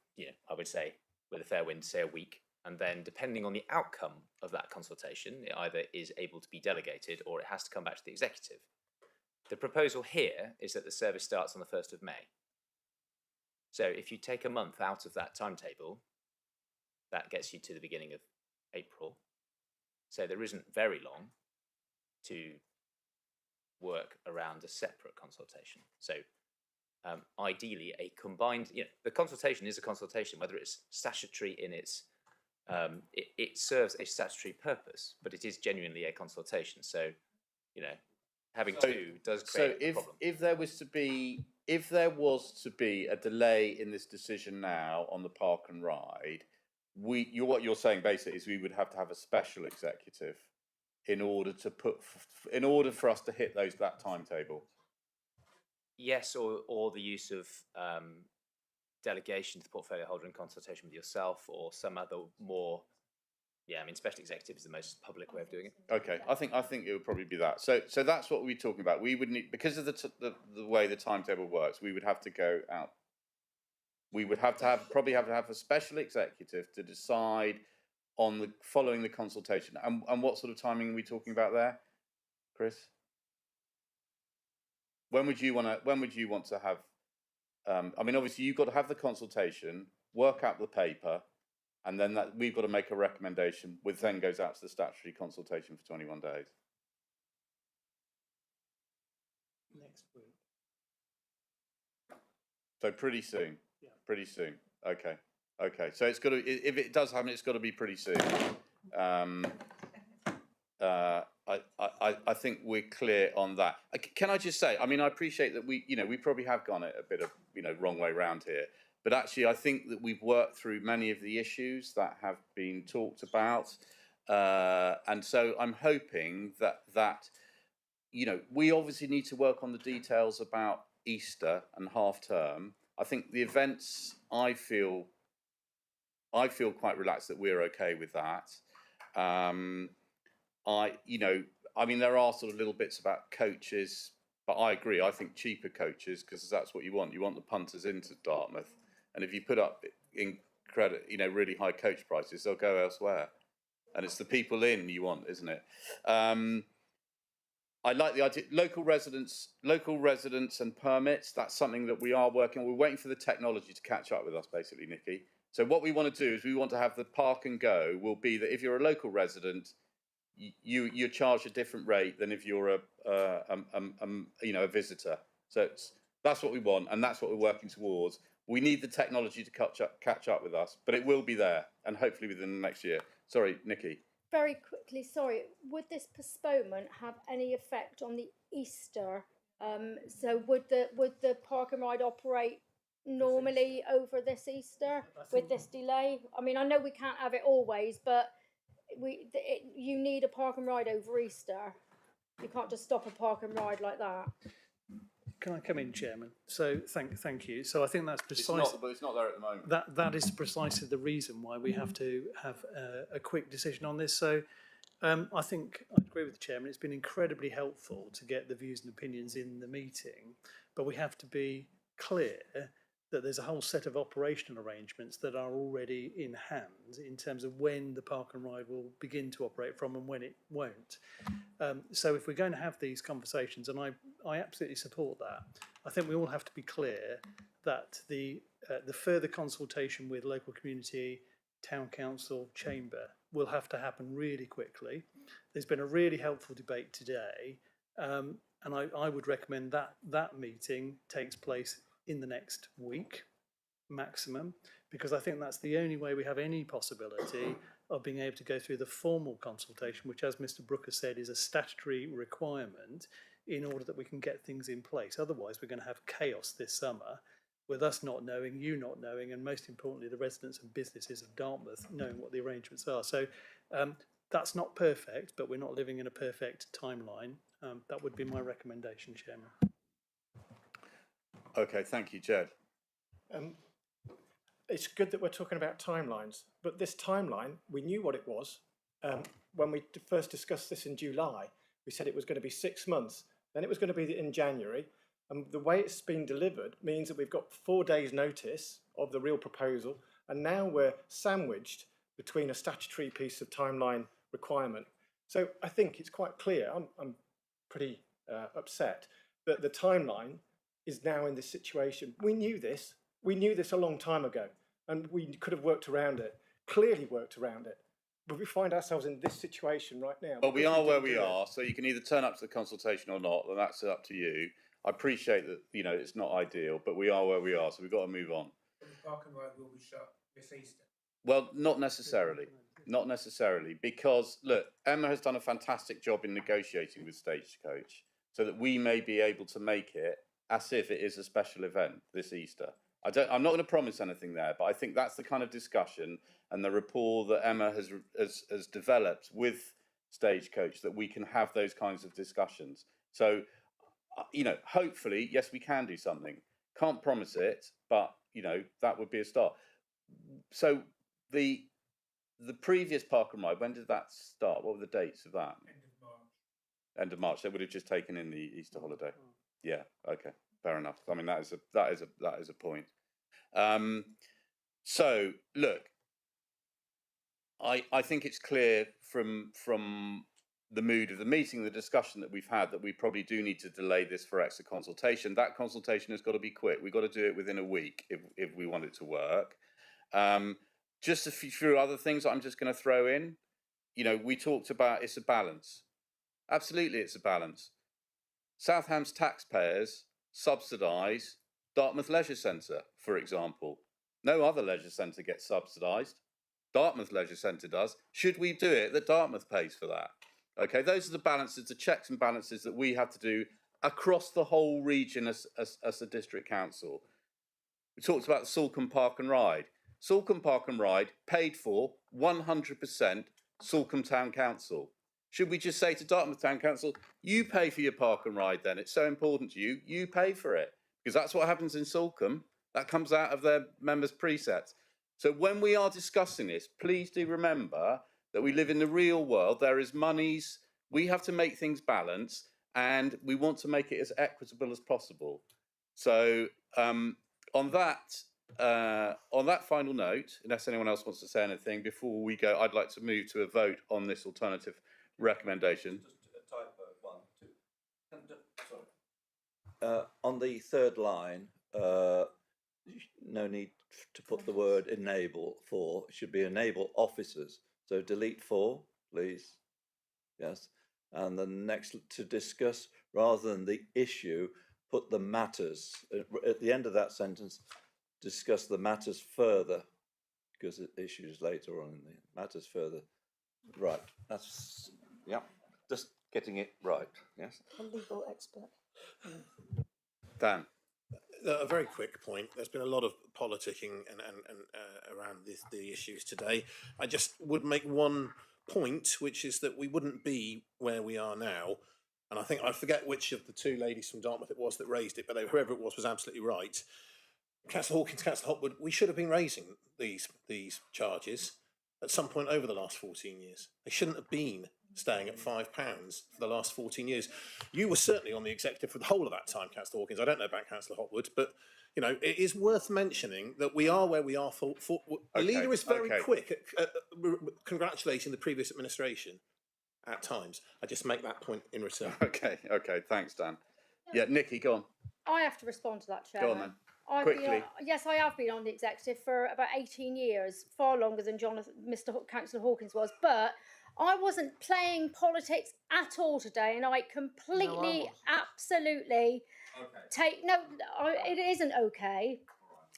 I would say, with a fair wind, say a week. And then, depending on the outcome of that consultation, it either is able to be delegated or it has to come back to the executive. The proposal here is that the service starts on the 1st of May. So if you take a month out of that timetable, that gets you to the beginning of April. So there isn't very long to work around a separate consultation. So ideally, a combined, the consultation is a consultation, whether it's statutory in its it serves a statutory purpose, but it is genuinely a consultation. So, having two does create a problem. If there was to be a delay in this decision now on the park and ride, what you're saying basically is we would have to have a special executive in order for us to hit that timetable. Yes, or the use of delegation to the portfolio holder in consultation with yourself or some other more, special executive is the most public way of doing it. Okay, I think it would probably be that. So that's what we're talking about. We would need, because of the way the timetable works, we would have to go out. We would probably have to have a special executive to decide on following the consultation. And what sort of timing are we talking about there, Chris? When would you want to have? Obviously, you've got to have the consultation, work out the paper, and then we've got to make a recommendation, which then goes out to the statutory consultation for 21 days. Next week. So pretty soon. Yeah. Pretty soon. Okay. So it's got to. If it does happen, it's got to be pretty soon. I think we're clear on that. Can I just say? I appreciate that we probably have gone a bit of wrong way round here, but actually I think that we've worked through many of the issues that have been talked about, and so I'm hoping that you know, we obviously need to work on the details about Easter and half term. I think the events, I feel quite relaxed that we're okay with that. I mean, there are sort of little bits about coaches, but I agree. I think cheaper coaches, because that's what you want. You want the punters into Dartmouth, and if you put up really high coach prices, they'll go elsewhere. And it's the people in you want, isn't it? I like the idea, local residents and permits. That's something that we are working on. We're waiting for the technology to catch up with us, basically, Nikki. So what we want to do is we want to have the park and go will be that if you're a local resident, you charge a different rate than if you're a visitor. So that's what we want, and that's what we're working towards. We need the technology to catch up with us, but it will be there, and hopefully within the next year. Sorry, Nikki. Very quickly, sorry, would this postponement have any effect on the Easter? So would the park and ride operate normally over this Easter with this delay? I mean, I know we can't have it always, but you need a park and ride over Easter. You can't just stop a park and ride like that. Can I come in, Chairman? So thank you. So I think that's precisely. But it's not there at the moment. That is precisely the reason why we have to have a quick decision on this. So I think I agree with the Chairman. It's been incredibly helpful to get the views and opinions in the meeting, but we have to be clear that there's a whole set of operational arrangements that are already in hand in terms of when the park and ride will begin to operate from and when it won't. So if we're going to have these conversations, and I absolutely support that, I think we all have to be clear that the further consultation with local community, town council, chamber will have to happen really quickly. There's been a really helpful debate today, and I would recommend that meeting takes place in the next week maximum, because I think that's the only way we have any possibility of being able to go through the formal consultation, which, as Mr. Brooker said, is a statutory requirement in order that we can get things in place. Otherwise, we're going to have chaos this summer with us not knowing, you not knowing, and most importantly, the residents and businesses of Dartmouth knowing what the arrangements are. So that's not perfect, but we're not living in a perfect timeline. That would be my recommendation, Chairman. Okay, thank you, Jed. It's good that we're talking about timelines, but this timeline, we knew what it was. When we first discussed this in July, we said it was going to be 6 months, then it was going to be in January, and the way it's been delivered means that we've got 4 days notice of the real proposal, and now we're sandwiched between a statutory piece of timeline requirement. So I think it's quite clear, I'm pretty upset, that the timeline is now in this situation. We knew this a long time ago, and we could have worked around it, clearly worked around it. But we find ourselves in this situation right now. Well, we are where we are, so you can either turn up to the consultation or not, and that's up to you. I appreciate that, you know, it's not ideal, but we are where we are, so we've got to move on. The park and ride will be shut this Easter. Well, not necessarily. Not necessarily, because, look, Emma has done a fantastic job in negotiating with Stagecoach so that we may be able to make it as if it is a special event this Easter. I'm not going to promise anything there, but I think that's the kind of discussion and the rapport that Emma has developed with Stagecoach, that we can have those kinds of discussions. So, you know, hopefully, yes, we can do something. Can't promise it, but, you know, that would be a start. So the previous park and ride, when did that start? What were the dates of that? End of March. End of March. They would have just taken in the Easter holiday. Yeah. Okay. Fair enough. I mean, that is a point. So look, I think it's clear from the mood of the meeting, the discussion that we've had, that we probably do need to delay this for extra consultation. That consultation has got to be quick. We've got to do it within a week if we want it to work. Just a few other things I'm just going to throw in. You know, we talked about it's a balance. Absolutely, it's a balance. Southam's taxpayers subsidise Dartmouth Leisure Centre, for example. No other leisure centre gets subsidised. Dartmouth Leisure Centre does. Should we do it that Dartmouth pays for that? Okay, those are the balances, the checks and balances that we have to do across the whole region as a district council. We talked about the Salcombe Park and Ride. Salcombe Park and Ride paid for 100% Salcombe Town Council. Should we just say to Dartmouth Town Council, you pay for your park and ride then? It's so important to you, you pay for it. Because that's what happens in Salcombe. That comes out of their members' presets. So when we are discussing this, please do remember that we live in the real world. There is monies. We have to make things balance, and we want to make it as equitable as possible. So on that final note, unless anyone else wants to say anything before we go, I'd like to move to a vote on this alternative recommendation. Just a typo, 1, 2. Sorry. On the third line, no need to put the word enable for. It should be enable officers. So delete 4, please. Yes. And then next to discuss, rather than the issue, put the matters. At the end of that sentence, discuss the matters further, because it issues later on in the matters further. Right. That's, yeah, just getting it right. Yes. A legal expert. Dan. A very quick point. There's been a lot of politicking and around the issues today. I just would make one point, which is that we wouldn't be where we are now. And I think, I forget which of the two ladies from Dartmouth it was that raised it, but whoever it was absolutely right. Councillor Hawkins, Councillor Hopwood, we should have been raising these charges at some point over the last 14 years. They shouldn't have been staying at £5 for the last 14 years. You were certainly on the executive for the whole of that time, Councillor Hawkins. I don't know about Councillor Hopwood, but you know, it is worth mentioning that we are where we are the leader is very quick at congratulating the previous administration at times. I just make that point in return. Okay, thanks, Dan. Yeah, Nikki, go on. I have to respond to that, Chair. Go on then. Quickly. Yes, I have been on the executive for about 18 years, far longer than Councillor Hawkins was, but I wasn't playing politics at all today, and I completely, absolutely it isn't okay.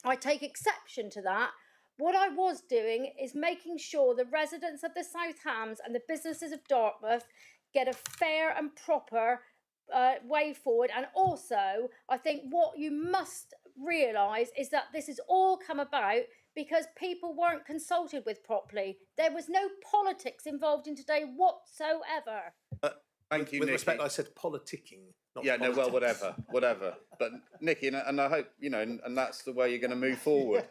I take exception to that. What I was doing is making sure the residents of the South Hams and the businesses of Dartmouth get a fair and proper way forward. And also, I think what you must realise is that this has all come about because people weren't consulted with properly. There was no politics involved in today whatsoever. Thank you, with Nikki. respect, I said politicking. Not yeah, politics. no, well, whatever. But Nikki, and I hope, you know, and that's the way you're going to move forward.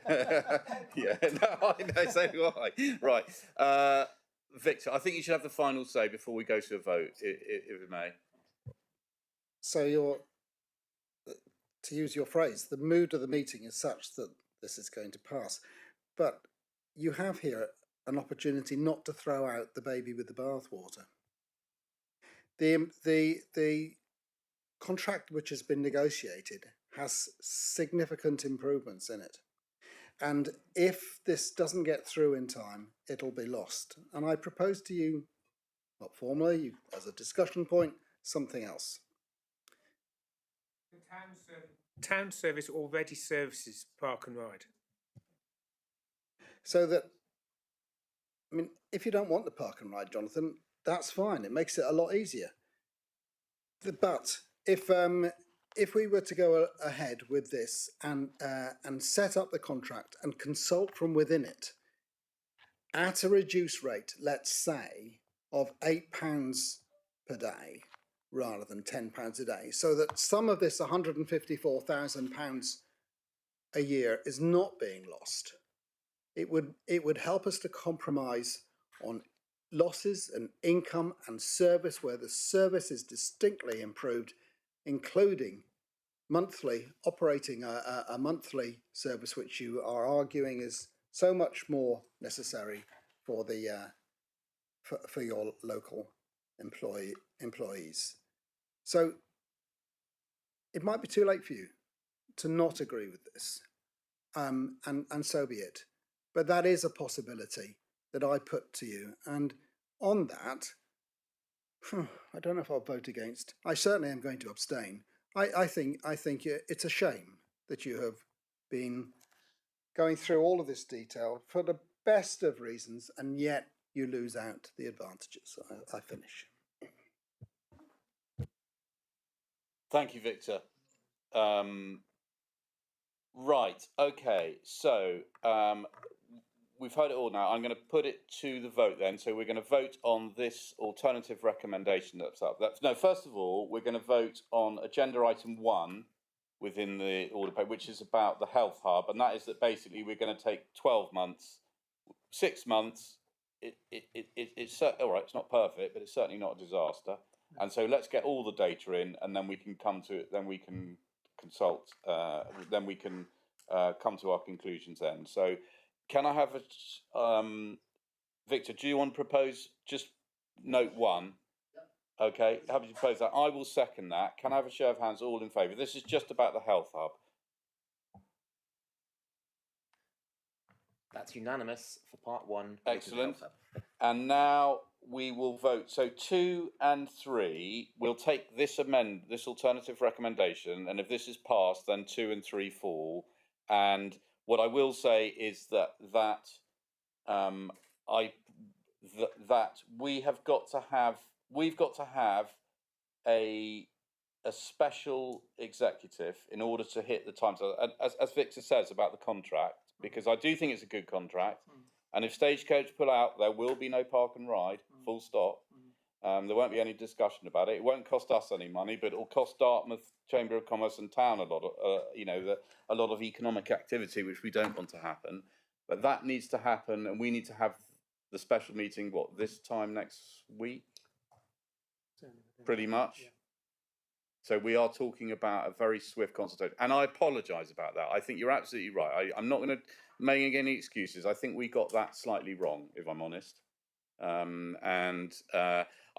Yeah, no, I know, so do I. Right. Victor, I think you should have the final say before we go to a vote, if we may. So to use your phrase, the mood of the meeting is such that this is going to pass. But you have here an opportunity not to throw out the baby with the bathwater. The contract which has been negotiated has significant improvements in it. And if this doesn't get through in time, it'll be lost. And I propose to you, not formally, as a discussion point, something else. The town service already services Park and Ride. So that, I mean, if you don't want the Park and Ride, Jonathan, that's fine. It makes it a lot easier. But if we were to go ahead with this and set up the contract and consult from within it at a reduced rate, let's say, of £8 per day rather than £10 a day, so that some of this £154,000 a year is not being lost, it would help us to compromise on losses and income and service where the service is distinctly improved, including monthly, operating a monthly service, which you are arguing is so much more necessary for the for your local employees. So it might be too late for you to not agree with this, and so be it. But that is a possibility that I put to you, and on that, I don't know if I'll vote against. I certainly am going to abstain. I think it's a shame that you have been going through all of this detail for the best of reasons, and yet you lose out the advantages. I finish. Thank you, Victor. Right, okay, so we've heard it all now. I'm going to put it to the vote then. So we're going to vote on this alternative recommendation that's up. No, first of all, we're going to vote on agenda item 1 within the order paper, which is about the health hub, and that is that basically we're going to take 12 months, 6 months. It's all right. It's not perfect, but it's certainly not a disaster. And so let's get all the data in, and then we can come to it. Then we can consult. Then we can come to our conclusions. Then. So, can I have a Victor? Do you want to propose just note 1? Okay. How would you propose that? I will second that. Can I have a show of hands? All in favour? This is just about the health hub. That's unanimous for part 1. Excellent. And now we will vote. So 2 and 3, we'll take this alternative recommendation, and if this is passed, then 2 and 3 fall. And what I will say is that we've got to have a special executive in order to hit the times, as Victor says about the contract, because I do think it's a good contract. And if Stagecoach pull out, there will be no park and ride, full stop. There won't be any discussion about it. It won't cost us any money, but it'll cost Dartmouth Chamber of Commerce and Town a lot of, a lot of economic activity, which we don't want to happen. But that needs to happen, and we need to have the special meeting, this time next week? Pretty much. Yeah. So we are talking about a very swift consultation, and I apologise about that. I think you're absolutely right. I'm not going to make any excuses. I think we got that slightly wrong, if I'm honest.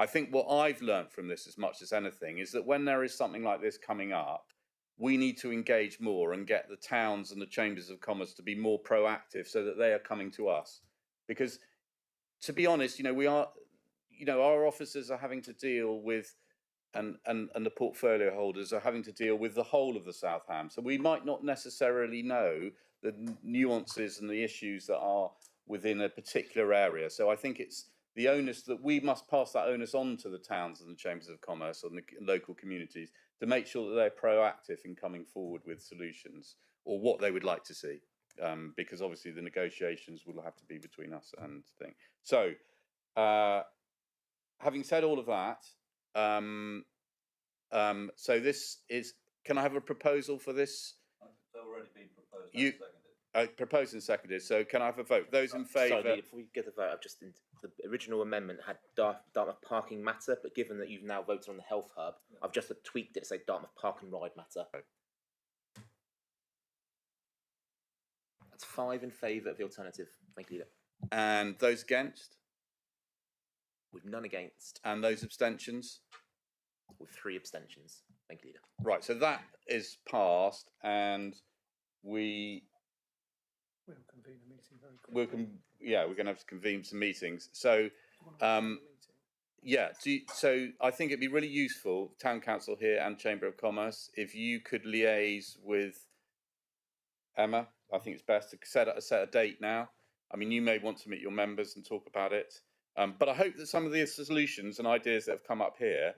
I think what I've learned from this, as much as anything, is that when there is something like this coming up, we need to engage more and get the towns and the chambers of commerce to be more proactive, so that they are coming to us. Because, to be honest, we are, our officers are having to deal with. And the portfolio holders are having to deal with the whole of the South Ham. So we might not necessarily know the nuances and the issues that are within a particular area. So I think it's the onus that we must pass that onus on to the towns and the chambers of commerce and the local communities to make sure that they're proactive in coming forward with solutions or what they would like to see. Because obviously the negotiations will have to be between us and the thing. So having said all of that, so this is. Can I have a proposal for this? It's already been proposed. And seconded. Proposed and seconded. So can I have a vote? Those in favour? Sorry, before we get the vote, the original amendment had Dartmouth parking matter, but given that you've now voted on the health hub, I've just tweaked it to say Dartmouth park and ride matter. That's 5 in favour of the alternative. Thank you, Leader. And those against? With none against. And those abstentions? With 3 abstentions. Thank you, Leader. Right, so that is passed, and we'll convene a meeting very quickly. We're going to have to convene some meetings. So, so I think it'd be really useful, Town Council here and Chamber of Commerce, if you could liaise with Emma. I think it's best to set a date now. I mean, you may want to meet your members and talk about it. But I hope that some of the solutions and ideas that have come up here,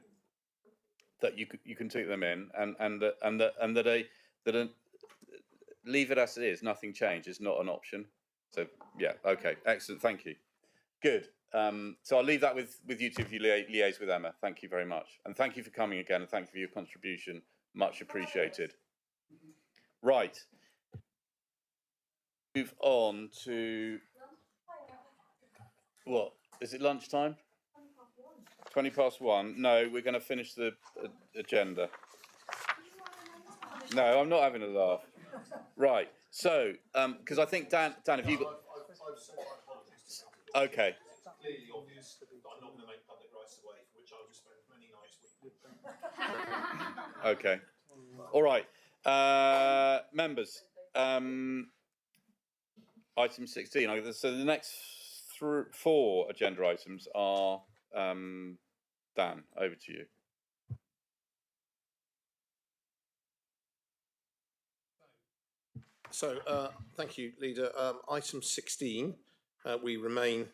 that you can take them in, and that leave it as it is. Nothing changes, not an option. So yeah, okay, excellent, thank you. Good. So I'll leave that with you two if you liaise with Emma. Thank you very much, and thank you for coming again, and thank you for your contribution. Much appreciated. Right. Move on to what? Is it lunchtime? 1:20. No, we're going to finish the agenda. No, I'm not having a laugh. Right. So, because I think Dan, have you got? Okay. It's clearly obvious that I'm not going to make public rights away, for which I will spend many nights weeping. Okay. All right. Members. Item 16. So the next 4 agenda items are, Dan, over to you. So, thank you, Leader. Item 16, we remain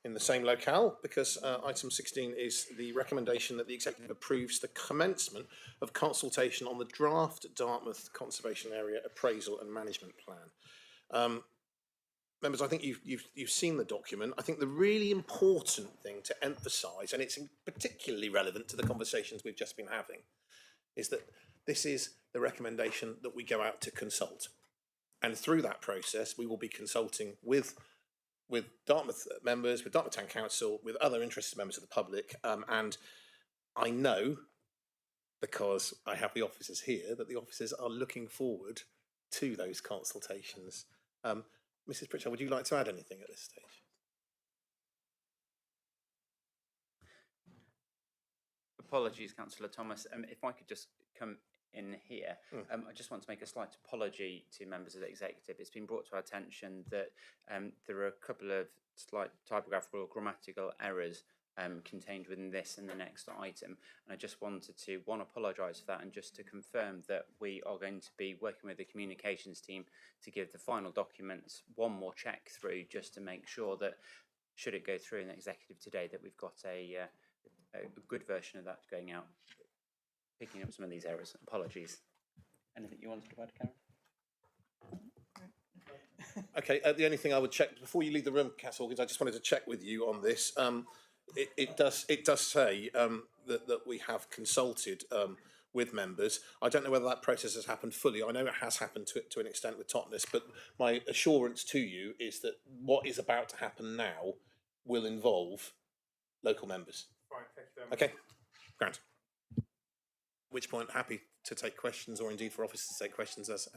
in the same locale because item 16 is the recommendation that the Executive approves the commencement of consultation on the draft Dartmouth Conservation Area Appraisal and Management Plan. members, I think you've seen the document. I think the really important thing to emphasise, and it's particularly relevant to the conversations we've just been having, is that this is the recommendation that we go out to consult. And through that process, we will be consulting with Dartmouth members, with Dartmouth Town Council, with other interested members of the public. And I know, because I have the officers here, that the officers are looking forward to those consultations. Mrs. Pritchard, would you like to add anything at this stage? Apologies, Councillor Thomas. If I could just come in here, I just want to make a slight apology to members of the executive. It's been brought to our attention that there are a couple of slight typographical or grammatical errors contained within this and the next item. And I just wanted to, one, apologise for that, and just to confirm that we are going to be working with the communications team to give the final documents one more check through, just to make sure that, should it go through in the executive today, that we've got a good version of that going out, picking up some of these errors. Apologies. Anything you wanted to add, Karen? Okay, the only thing I would check before you leave the room, Cass Hawkins, I just wanted to check with you on this. It does say that we have consulted with members. I don't know whether that process has happened fully. I know it has happened to an extent with Totnes, but my assurance to you is that what is about to happen now will involve local members. Right, thank you very much. Okay, grand. At which point, happy to take questions, or indeed for officers to take questions as